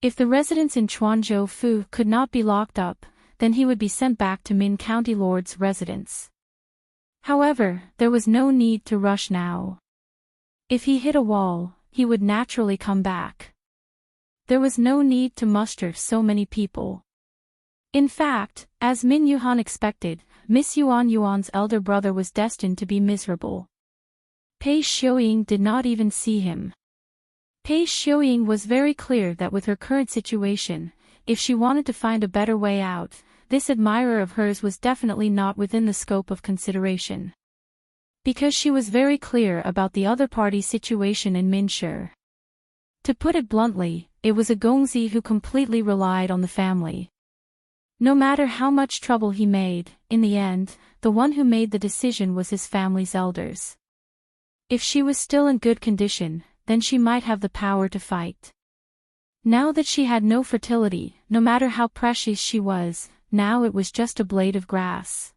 If the residence in Chuanzhou Fu could not be locked up, then he would be sent back to Min County Lord's residence. However, there was no need to rush now. If he hit a wall, he would naturally come back. There was no need to muster so many people. In fact, as Min Yuhan expected, Miss Yuan's elder brother was destined to be miserable. Pei Xiuying did not even see him. Pei Xiuying was very clear that with her current situation, if she wanted to find a better way out, this admirer of hers was definitely not within the scope of consideration. Because she was very clear about the other party's situation in Minshi. To put it bluntly, it was a Gongzi who completely relied on the family. No matter how much trouble he made, in the end, the one who made the decision was his family's elders. If she was still in good condition, then she might have the power to fight. Now that she had no fertility, no matter how precious she was, now it was just a blade of grass.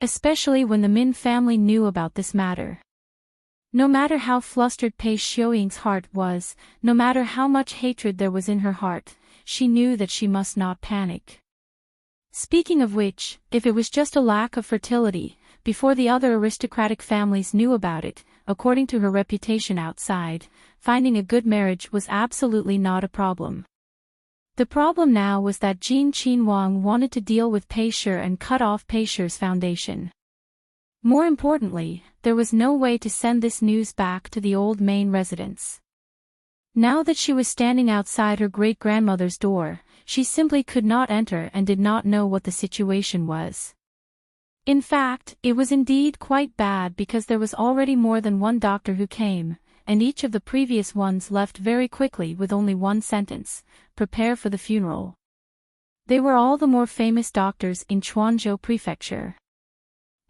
especially when the Min family knew about this matter. No matter how flustered Pei Xiuying's heart was, no matter how much hatred there was in her heart, she knew that she must not panic. Speaking of which, if it was just a lack of fertility, before the other aristocratic families knew about it, according to her reputation outside, finding a good marriage was absolutely not a problem. The problem now was that Jin Qinhuang wanted to deal with Pei Shi and cut off Pei Shi's foundation. More importantly, there was no way to send this news back to the old main residence. Now that she was standing outside her great-grandmother's door, she simply could not enter and did not know what the situation was. In fact, it was indeed quite bad because there was already more than one doctor who came, and each of the previous ones left very quickly with only one sentence: prepare for the funeral. They were all the more famous doctors in Quanzhou Prefecture.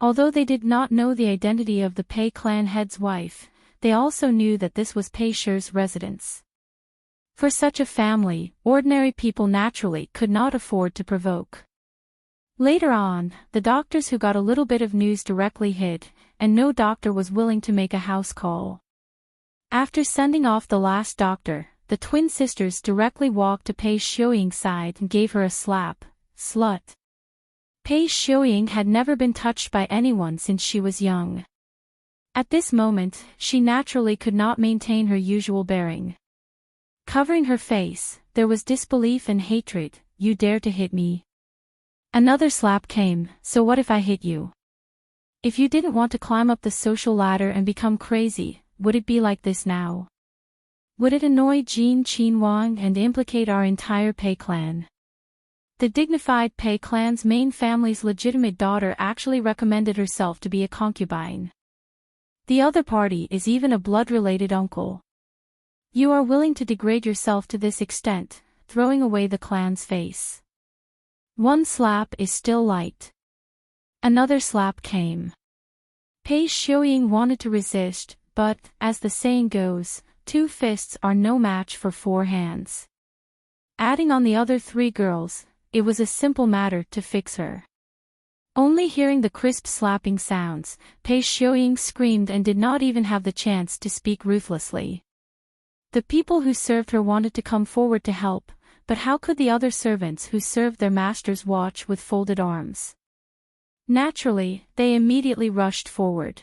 Although they did not know the identity of the Pei clan head's wife, they also knew that this was Pei Shi's residence. For such a family, ordinary people naturally could not afford to provoke. Later on, the doctors who got a little bit of news directly hid, and no doctor was willing to make a house call. After sending off the last doctor, the twin sisters directly walked to Pei Xiuying's side and gave her a slap. Slut. Pei Xiuying had never been touched by anyone since she was young. At this moment, she naturally could not maintain her usual bearing. Covering her face, there was disbelief and hatred. You dare to hit me? Another slap came. So what if I hit you? If you didn't want to climb up the social ladder and become crazy, would it be like this now? Would it annoy Jin Qinhuang and implicate our entire Pei clan? The dignified Pei clan's main family's legitimate daughter actually recommended herself to be a concubine. The other party is even a blood-related uncle. You are willing to degrade yourself to this extent, throwing away the clan's face. One slap is still light. Another slap came. Pei Xiuying wanted to resist, but, as the saying goes, 2 fists are no match for 4 hands. Adding on the other 3 girls, it was a simple matter to fix her. Only hearing the crisp slapping sounds, Pei Xiuying screamed and did not even have the chance to speak ruthlessly. The people who served her wanted to come forward to help, but how could the other servants who served their masters watch with folded arms? Naturally, they immediately rushed forward.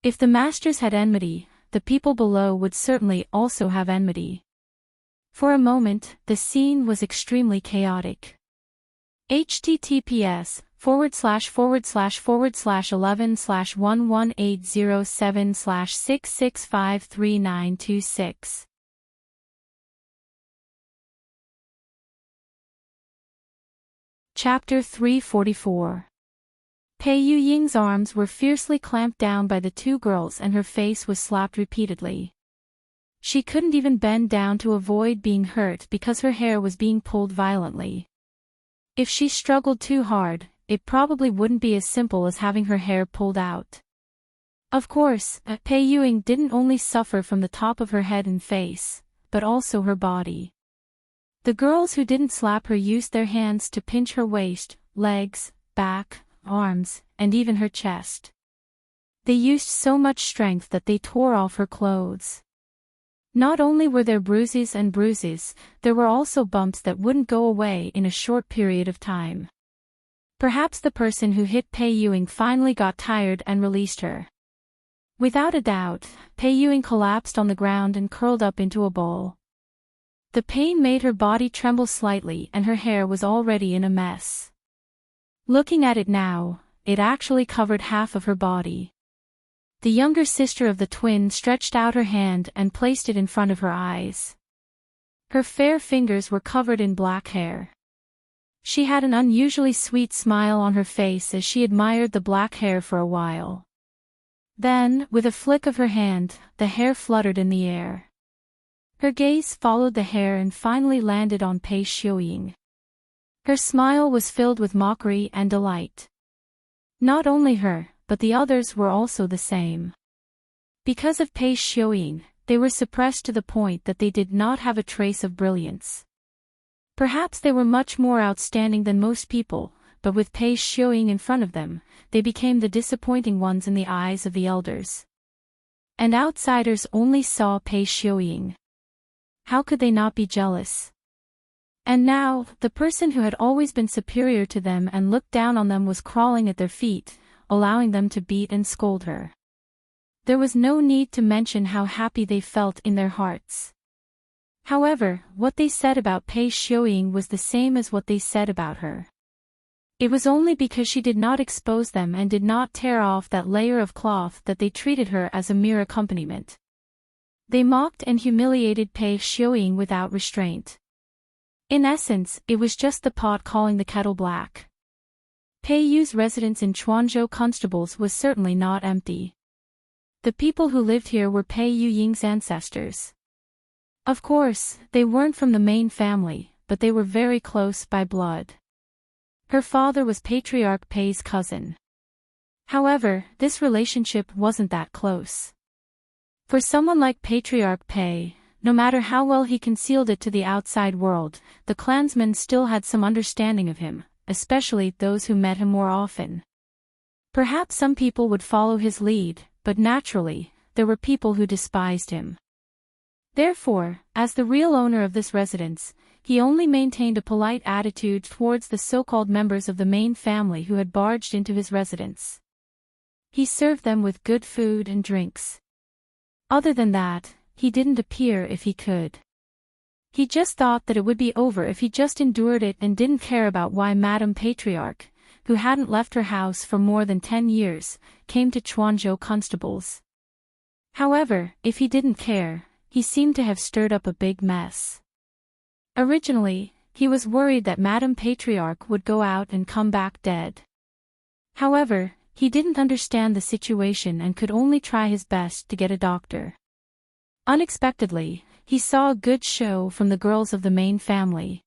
If the masters had enmity, the people below would certainly also have enmity. For a moment, the scene was extremely chaotic. https://11/11807/6653926. Chapter 344. Pei Yuying's arms were fiercely clamped down by the 2 girls and her face was slapped repeatedly. She couldn't even bend down to avoid being hurt because her hair was being pulled violently. If she struggled too hard, it probably wouldn't be as simple as having her hair pulled out. Of course, Pei Yuying didn't only suffer from the top of her head and face, but also her body. The girls who didn't slap her used their hands to pinch her waist, legs, back, arms, and even her chest. They used so much strength that they tore off her clothes. Not only were there bruises and bruises, there were also bumps that wouldn't go away in a short period of time. Perhaps the person who hit Pei Yuying finally got tired and released her. Without a doubt, Pei Yuying collapsed on the ground and curled up into a ball. The pain made her body tremble slightly and her hair was already in a mess. Looking at it now, it actually covered half of her body. The younger sister of the twin stretched out her hand and placed it in front of her eyes. Her fair fingers were covered in black hair. She had an unusually sweet smile on her face as she admired the black hair for a while. Then, with a flick of her hand, the hair fluttered in the air. Her gaze followed the hair and finally landed on Pei Xiuying. Her smile was filled with mockery and delight. Not only her, but the others were also the same. Because of Pei Xiuying, they were suppressed to the point that they did not have a trace of brilliance. Perhaps they were much more outstanding than most people, but with Pei Xiuying in front of them, they became the disappointing ones in the eyes of the elders. And outsiders only saw Pei Xiuying. How could they not be jealous? And now, the person who had always been superior to them and looked down on them was crawling at their feet, allowing them to beat and scold her. There was no need to mention how happy they felt in their hearts. However, what they said about Pei Xiuying was the same as what they said about her. It was only because she did not expose them and did not tear off that layer of cloth that they treated her as a mere accompaniment. They mocked and humiliated Pei Xiuying without restraint. In essence, it was just the pot calling the kettle black. Pei Yu's residence in Chuanzhou Constables was certainly not empty. The people who lived here were Pei Yuying's ancestors. Of course, they weren't from the main family, but they were very close by blood. Her father was Patriarch Pei's cousin. However, this relationship wasn't that close. For someone like Patriarch Pei, no matter how well he concealed it to the outside world, the clansmen still had some understanding of him, especially those who met him more often. Perhaps some people would follow his lead, but naturally, there were people who despised him. Therefore, as the real owner of this residence, he only maintained a polite attitude towards the so-called members of the main family who had barged into his residence. He served them with good food and drinks. Other than that, he didn't appear if he could. He just thought that it would be over if he just endured it and didn't care about why Madame Patriarch, who hadn't left her house for more than 10 years, came to Chuanzhou Constables. However, if he didn't care, he seemed to have stirred up a big mess. Originally, he was worried that Madame Patriarch would go out and come back dead. However, he didn't understand the situation and could only try his best to get a doctor. Unexpectedly, he saw a good show from the girls of the main family.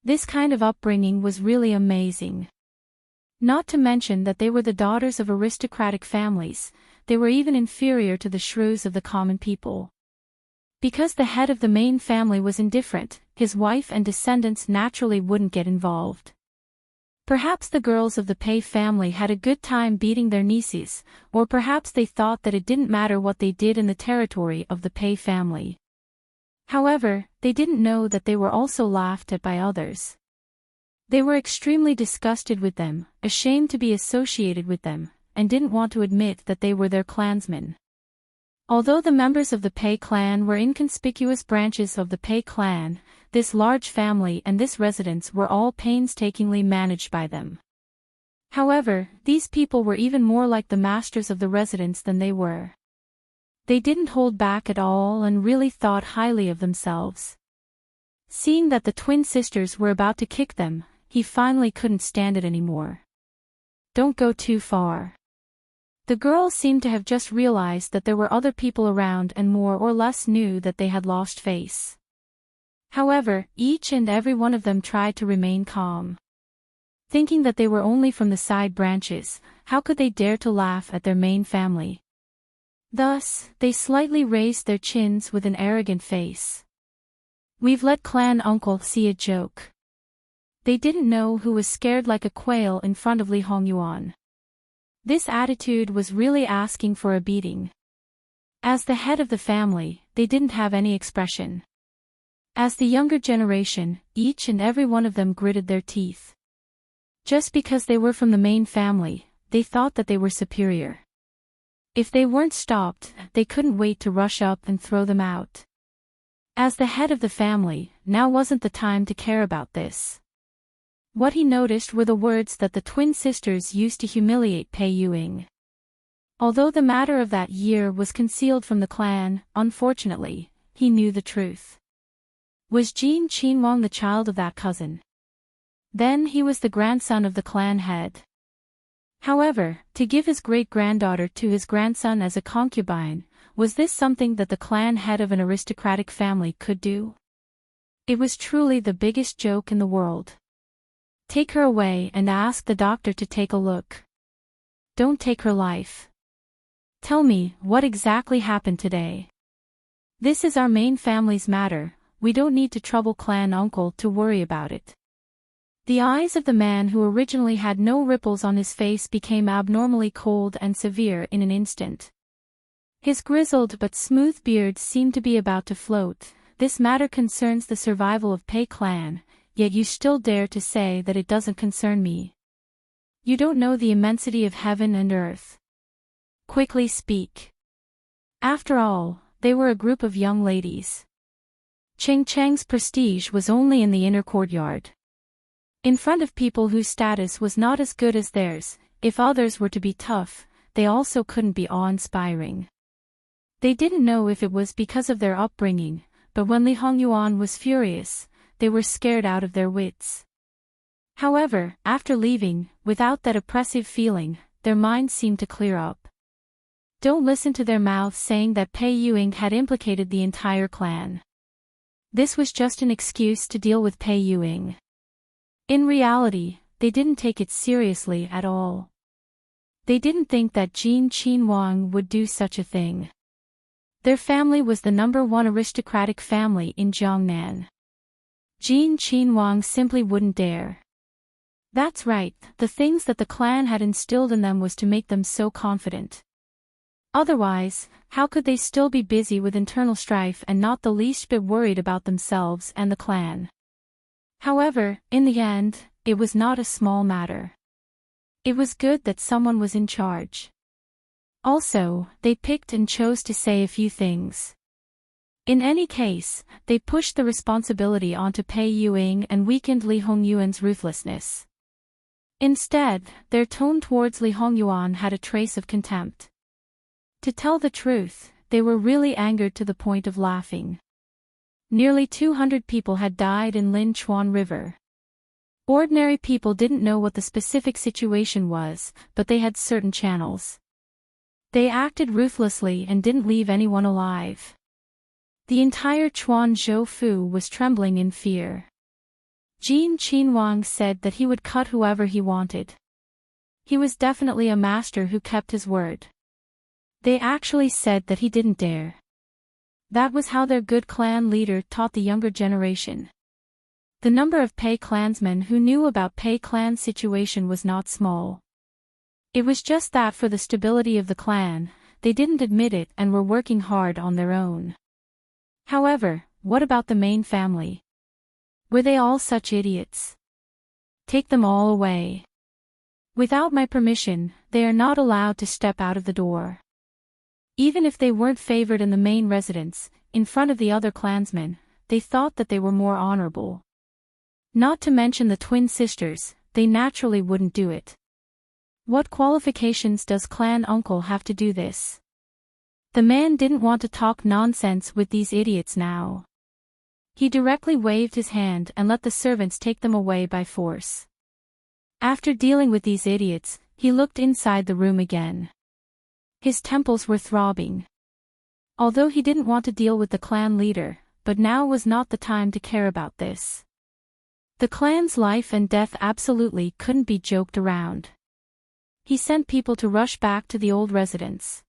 This kind of upbringing was really amazing. Not to mention that they were the daughters of aristocratic families, they were even inferior to the shrews of the common people. Because the head of the main family was indifferent, his wife and descendants naturally wouldn't get involved. Perhaps the girls of the Pei family had a good time beating their nieces, or perhaps they thought that it didn't matter what they did in the territory of the Pei family. However, they didn't know that they were also laughed at by others. They were extremely disgusted with them, ashamed to be associated with them, and didn't want to admit that they were their clansmen. Although the members of the Pei clan were inconspicuous branches of the Pei clan, this large family and this residence were all painstakingly managed by them. However, these people were even more like the masters of the residence than they were. They didn't hold back at all and really thought highly of themselves. Seeing that the twin sisters were about to kick them, he finally couldn't stand it anymore. Don't go too far. The girls seemed to have just realized that there were other people around and more or less knew that they had lost face. However, each and every one of them tried to remain calm. Thinking that they were only from the side branches, how could they dare to laugh at their main family? Thus, they slightly raised their chins with an arrogant face. We've let clan uncle see a joke. They didn't know who was scared like a quail in front of Li Hongyuan. This attitude was really asking for a beating. As the head of the family, they didn't have any expression. As the younger generation, each and every one of them gritted their teeth. Just because they were from the main family, they thought that they were superior. If they weren't stopped, they couldn't wait to rush up and throw them out. As the head of the family, now wasn't the time to care about this. What he noticed were the words that the twin sisters used to humiliate Pei Yuing. Although the matter of that year was concealed from the clan, unfortunately, he knew the truth. Was Jin Qinwang the child of that cousin? Then he was the grandson of the clan head. However, to give his great-granddaughter to his grandson as a concubine, was this something that the clan head of an aristocratic family could do? It was truly the biggest joke in the world. Take her away and ask the doctor to take a look. Don't take her life. Tell me, what exactly happened today? This is our main family's matter, we don't need to trouble clan uncle to worry about it. The eyes of the man who originally had no ripples on his face became abnormally cold and severe in an instant. His grizzled but smooth beard seemed to be about to float. This matter concerns the survival of Pei clan, yet you still dare to say that it doesn't concern me. You don't know the immensity of heaven and earth. Quickly speak. After all, they were a group of young ladies. Ching Chang's prestige was only in the inner courtyard. In front of people whose status was not as good as theirs, if others were to be tough, they also couldn't be awe-inspiring. They didn't know if it was because of their upbringing, but when Li Hongyuan was furious, they were scared out of their wits. However, after leaving, without that oppressive feeling, their minds seemed to clear up. Don't listen to their mouths saying that Pei Yuing had implicated the entire clan. This was just an excuse to deal with Pei Yuing. In reality, they didn't take it seriously at all. They didn't think that Jin Qin Wang would do such a thing. Their family was the #1 aristocratic family in Jiangnan. Jin Qin Wang simply wouldn't dare. That's right, the things that the clan had instilled in them was to make them so confident. Otherwise, how could they still be busy with internal strife and not the least bit worried about themselves and the clan? However, in the end, it was not a small matter. It was good that someone was in charge. Also, they picked and chose to say a few things. In any case, they pushed the responsibility onto Pei Yuing and weakened Li Hongyuan's ruthlessness. Instead, their tone towards Li Hongyuan had a trace of contempt. To tell the truth, they were really angered to the point of laughing. Nearly 200 people had died in Lin Chuan River. Ordinary people didn't know what the specific situation was, but they had certain channels. They acted ruthlessly and didn't leave anyone alive. The entire Chuan Zhou was trembling in fear. Jin Qin Wang said that he would cut whoever he wanted. He was definitely a master who kept his word. They actually said that he didn't dare. That was how their good clan leader taught the younger generation. The number of Pei clansmen who knew about Pei clan's situation was not small. It was just that for the stability of the clan, they didn't admit it and were working hard on their own. However, what about the main family? Were they all such idiots? Take them all away. Without my permission, they are not allowed to step out of the door. Even if they weren't favored in the main residence, in front of the other clansmen, they thought that they were more honorable. Not to mention the twin sisters, they naturally wouldn't do it. What qualifications does clan uncle have to do this? The man didn't want to talk nonsense with these idiots now. He directly waved his hand and let the servants take them away by force. After dealing with these idiots, he looked inside the room again. His temples were throbbing. Although he didn't want to deal with the clan leader, but now was not the time to care about this. The clan's life and death absolutely couldn't be joked around. He sent people to rush back to the old residence.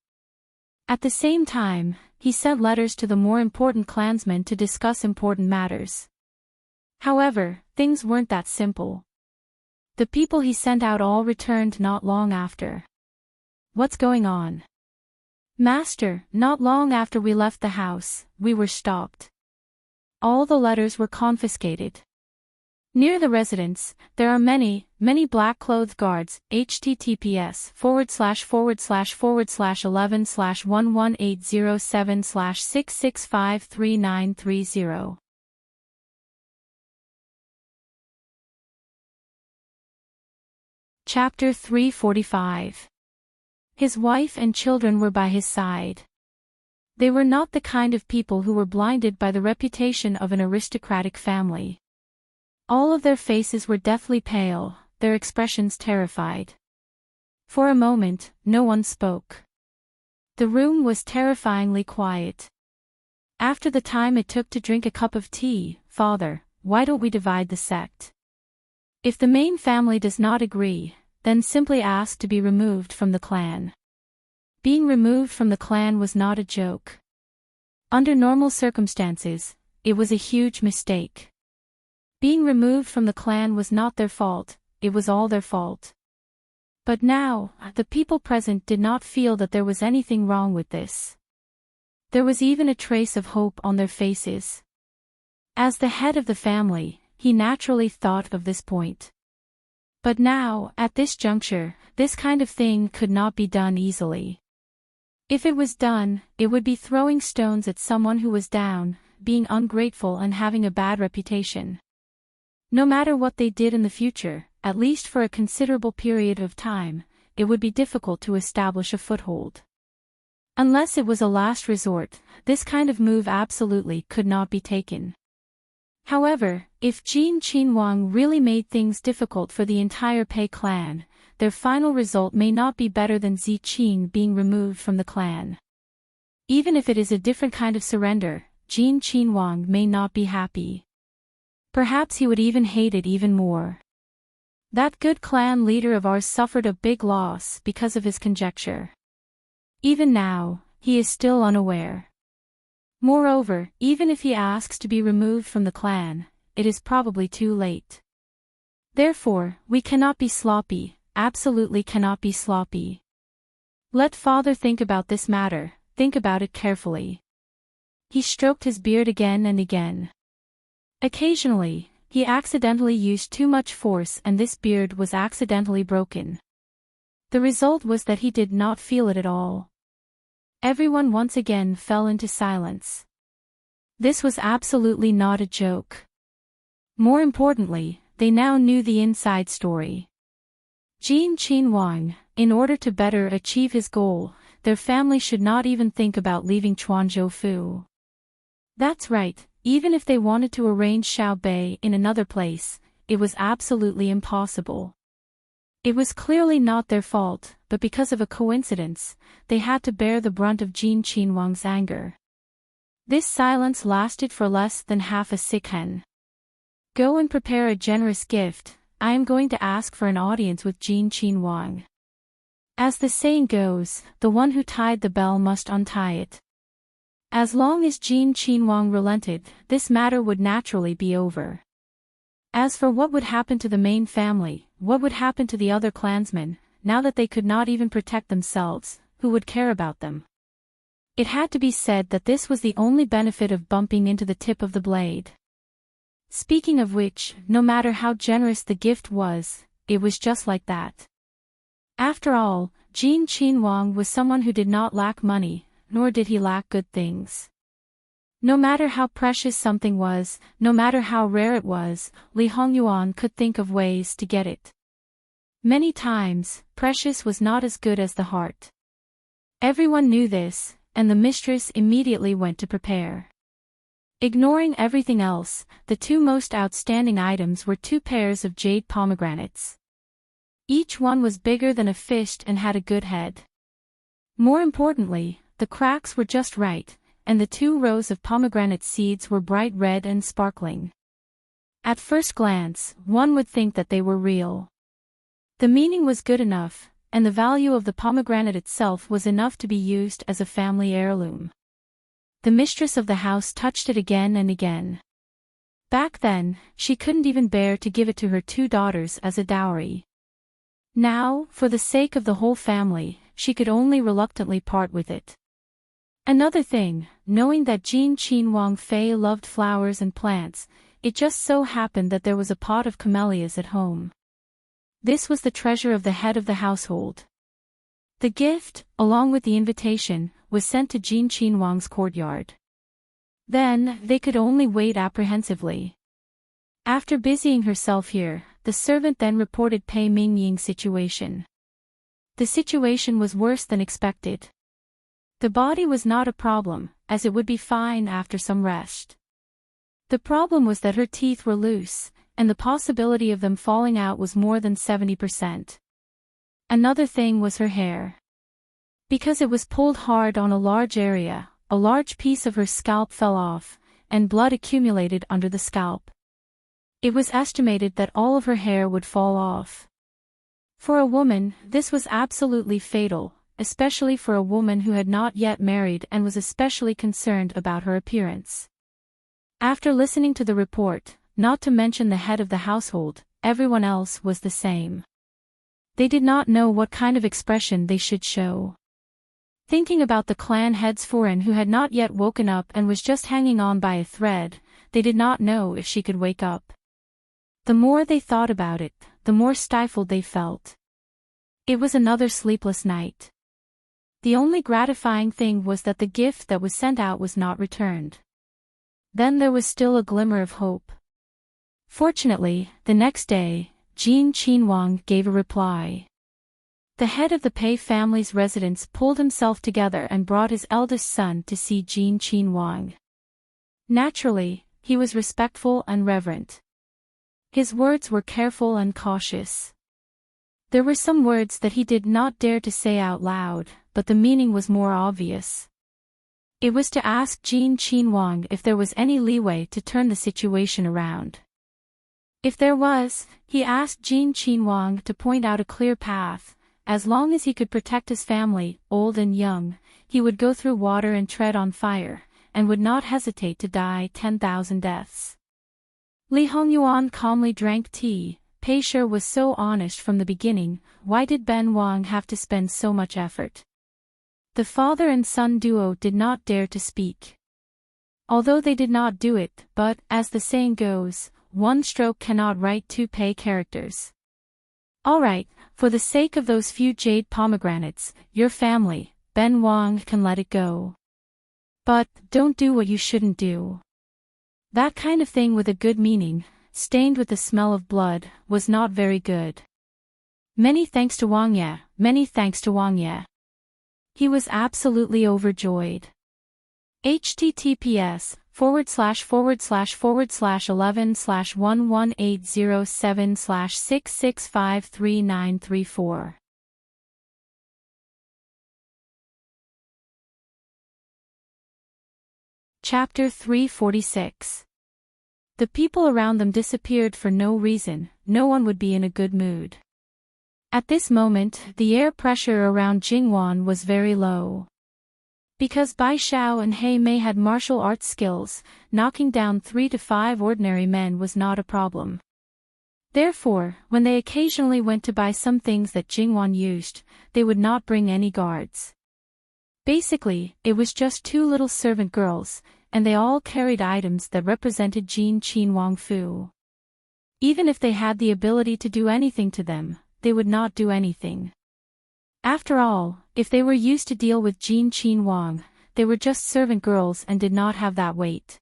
At the same time, he sent letters to the more important clansmen to discuss important matters. However, things weren't that simple. The people he sent out all returned not long after. What's going on? Master, not long after we left the house, we were stopped. All the letters were confiscated. Near the residence, there are many black-clothed guards. https://11/11807/6653930. Chapter 345. His wife and children were by his side. They were not the kind of people who were blinded by the reputation of an aristocratic family. All of their faces were deathly pale, their expressions terrified. For a moment, no one spoke. The room was terrifyingly quiet. After the time it took to drink a cup of tea, "Father, why don't we divide the sect? If the main family does not agree, then simply ask to be removed from the clan." Being removed from the clan was not a joke. Under normal circumstances, it was a huge mistake. Being removed from the clan was not their fault, it was all their fault. But now, the people present did not feel that there was anything wrong with this. There was even a trace of hope on their faces. As the head of the family, he naturally thought of this point. But now, at this juncture, this kind of thing could not be done easily. If it was done, it would be throwing stones at someone who was down, being ungrateful and having a bad reputation. No matter what they did in the future, at least for a considerable period of time, it would be difficult to establish a foothold. Unless it was a last resort, this kind of move absolutely could not be taken. However, if Jin Wang really made things difficult for the entire Pei clan, their final result may not be better than Zi Qin being removed from the clan. Even if it is a different kind of surrender, Jin Wang may not be happy. Perhaps he would even hate it even more. That good clan leader of ours suffered a big loss because of his conjecture. Even now, he is still unaware. Moreover, even if he asks to be removed from the clan, it is probably too late. Therefore, we cannot be sloppy, absolutely cannot be sloppy. Let father think about this matter, think about it carefully. He stroked his beard again and again. Occasionally, he accidentally used too much force and this beard was accidentally broken. The result was that he did not feel it at all. Everyone once again fell into silence. This was absolutely not a joke. More importantly, they now knew the inside story. Jin Wang, in order to better achieve his goal, their family should not even think about leaving Chuanzhou. That's right, even if they wanted to arrange Xiaobei in another place, it was absolutely impossible. It was clearly not their fault, but because of a coincidence, they had to bear the brunt of Jin Wang's anger. This silence lasted for less than half a second. Go and prepare a generous gift, I am going to ask for an audience with Jin Wang. As the saying goes, the one who tied the bell must untie it. As long as Jin Wang relented, this matter would naturally be over. As for what would happen to the main family, what would happen to the other clansmen, now that they could not even protect themselves, who would care about them? It had to be said that this was the only benefit of bumping into the tip of the blade. Speaking of which, no matter how generous the gift was, it was just like that. After all, Jin Wang was someone who did not lack money, nor did he lack good things. No matter how precious something was, no matter how rare it was, Li Hongyuan could think of ways to get it. Many times, precious was not as good as the heart. Everyone knew this, and the mistress immediately went to prepare. Ignoring everything else, the two most outstanding items were 2 pairs of jade pomegranates. Each one was bigger than a fist and had a good head. More importantly, the cracks were just right, and the 2 rows of pomegranate seeds were bright red and sparkling. At first glance, one would think that they were real. The meaning was good enough, and the value of the pomegranate itself was enough to be used as a family heirloom. The mistress of the house touched it again and again. Back then, she couldn't even bear to give it to her 2 daughters as a dowry. Now, for the sake of the whole family, she could only reluctantly part with it. Another thing, knowing that Jin Wang Fei loved flowers and plants, it just so happened that there was a pot of camellias at home. This was the treasure of the head of the household. The gift, along with the invitation, was sent to Jin Wang's courtyard. Then, they could only wait apprehensively. After busying herself here, the servant then reported Pei Mingying's situation. The situation was worse than expected. The body was not a problem, as it would be fine after some rest. The problem was that her teeth were loose, and the possibility of them falling out was more than 70%. Another thing was her hair. Because it was pulled hard on a large area, a large piece of her scalp fell off, and blood accumulated under the scalp. It was estimated that all of her hair would fall off. For a woman, this was absolutely fatal, especially for a woman who had not yet married and was especially concerned about her appearance. After listening to the report, not to mention the head of the household, everyone else was the same. They did not know what kind of expression they should show. Thinking about the clan head's foreign who had not yet woken up and was just hanging on by a thread, they did not know if she could wake up. The more they thought about it, the more stifled they felt. It was another sleepless night. The only gratifying thing was that the gift that was sent out was not returned. Then there was still a glimmer of hope. Fortunately, the next day, Wang gave a reply. The head of the Pei family's residence pulled himself together and brought his eldest son to see Wang. Naturally, he was respectful and reverent. His words were careful and cautious. There were some words that he did not dare to say out loud, but the meaning was more obvious. It was to ask Wang if there was any leeway to turn the situation around. If there was, he asked Wang to point out a clear path. As long as he could protect his family, old and young, he would go through water and tread on fire, and would not hesitate to die 10,000 deaths. Li Hongyuan calmly drank tea. Pei Shi was so honest from the beginning, why did Ben Wang have to spend so much effort? The father and son duo did not dare to speak. Although they did not do it, but, as the saying goes, one stroke cannot write two Pei characters. All right, for the sake of those few jade pomegranates, your family, Ben Wang can let it go. But, don't do what you shouldn't do. That kind of thing with a good meaning, stained with the smell of blood, was not very good. Many thanks to Wang Ye, many thanks to Wang Ye. He was absolutely overjoyed. https://11/11807/6653934. Chapter 346. The people around them disappeared for no reason, no one would be in a good mood. At this moment, the air pressure around Jingwan was very low. Because Bai Xiao and He Mei had martial arts skills, knocking down 3 to 5 ordinary men was not a problem. Therefore, when they occasionally went to buy some things that Jingwan used, they would not bring any guards. Basically, it was just 2 little servant girls, and they all carried items that represented Wang Fu. Even if they had the ability to do anything to them, they would not do anything. After all, if they were used to deal with Wang, they were just servant girls and did not have that weight.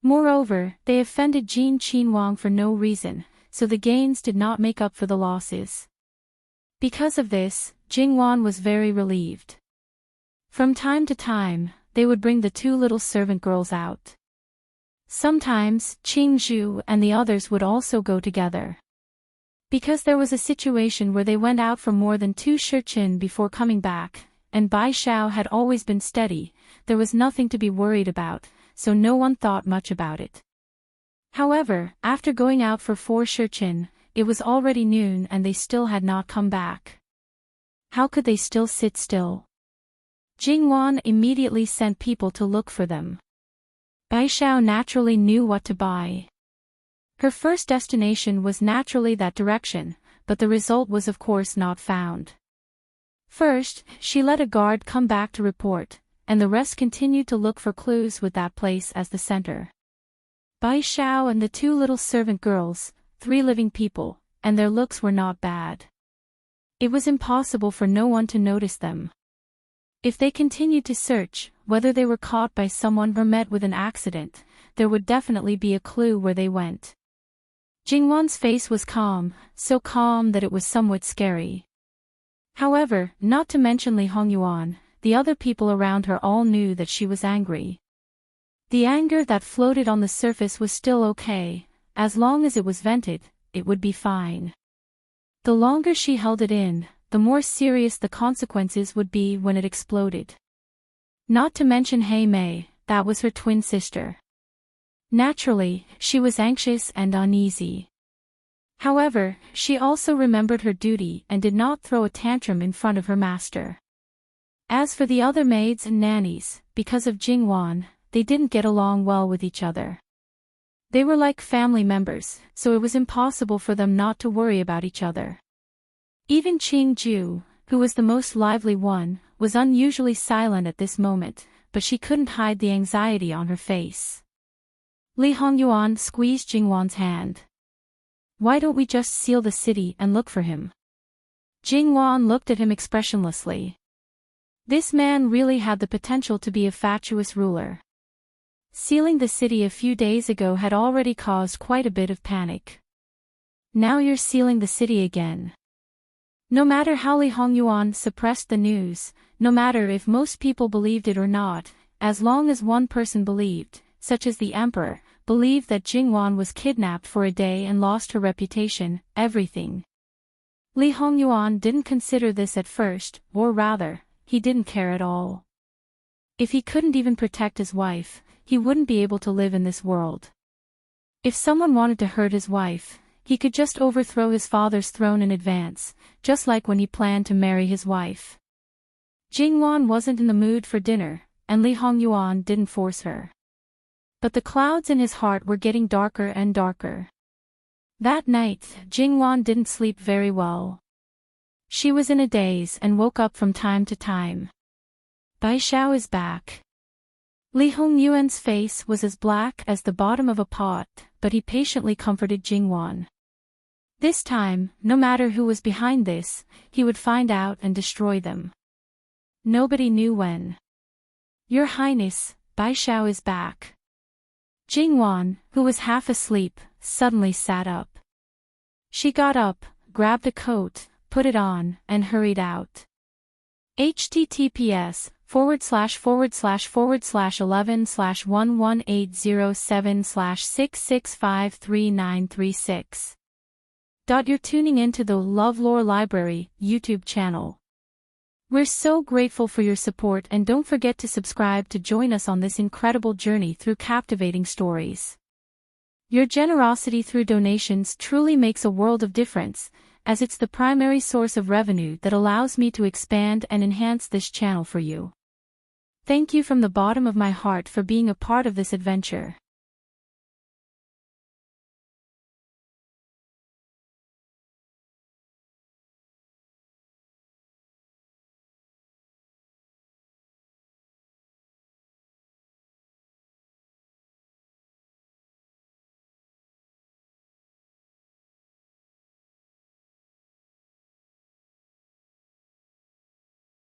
Moreover, they offended Wang for no reason, so the gains did not make up for the losses. Because of this, Jingwan was very relieved. From time to time, they would bring the 2 little servant girls out. Sometimes, Qingzhu and the others would also go together. Because there was a situation where they went out for more than 2 shichin before coming back, and Bai Xiao had always been steady, there was nothing to be worried about, so no one thought much about it. However, after going out for 4 shichin, it was already noon and they still had not come back. How could they still sit still? Jingwan immediately sent people to look for them. Bai Xiao naturally knew what to buy. Her first destination was naturally that direction, but the result was of course not found. First, she let a guard come back to report, and the rest continued to look for clues with that place as the center. Bai Xiao and the 2 little servant girls, 3 living people, and their looks were not bad. It was impossible for no one to notice them. If they continued to search, whether they were caught by someone or met with an accident, there would definitely be a clue where they went. Jingwan's face was calm, so calm that it was somewhat scary. However, not to mention Li Hongyuan, the other people around her all knew that she was angry. The anger that floated on the surface was still okay, as long as it was vented, it would be fine. The longer she held it in, the more serious the consequences would be when it exploded. Not to mention He Mei, that was her twin sister. Naturally, she was anxious and uneasy. However, she also remembered her duty and did not throw a tantrum in front of her master. As for the other maids and nannies, because of Jingwan, they didn't get along well with each other. They were like family members, so it was impossible for them not to worry about each other. Even Qingju, who was the most lively one, was unusually silent at this moment, but she couldn't hide the anxiety on her face. Li Hongyuan squeezed Jingwan's hand. "Why don't we just seal the city and look for him?" Jingwan looked at him expressionlessly. This man really had the potential to be a fatuous ruler. Sealing the city a few days ago had already caused quite a bit of panic. Now you're sealing the city again. No matter how Li Hongyuan suppressed the news, no matter if most people believed it or not, as long as one person believed, such as the emperor, believed that Jingwan was kidnapped for a day and lost her reputation, everything. Li Hongyuan didn't consider this at first, or rather, he didn't care at all. If he couldn't even protect his wife, he wouldn't be able to live in this world. If someone wanted to hurt his wife, he could just overthrow his father's throne in advance, just like when he planned to marry his wife. Jingwan wasn't in the mood for dinner, and Li Hongyuan didn't force her. But the clouds in his heart were getting darker and darker. That night, Jingwan didn't sleep very well. She was in a daze and woke up from time to time. Bai Xiao is back. Li Hongyuan's face was as black as the bottom of a pot, but he patiently comforted Jingwan. This time, no matter who was behind this, he would find out and destroy them. Nobody knew when. "Your Highness, Bai Xiao is back." Jingwan, who was half asleep, suddenly sat up. She got up, grabbed a coat, put it on, and hurried out. https://11/11807/6653936. You're tuning into the LoveLore Library YouTube channel. We're so grateful for your support, and don't forget to subscribe to join us on this incredible journey through captivating stories. Your generosity through donations truly makes a world of difference, as it's the primary source of revenue that allows me to expand and enhance this channel for you. Thank you from the bottom of my heart for being a part of this adventure.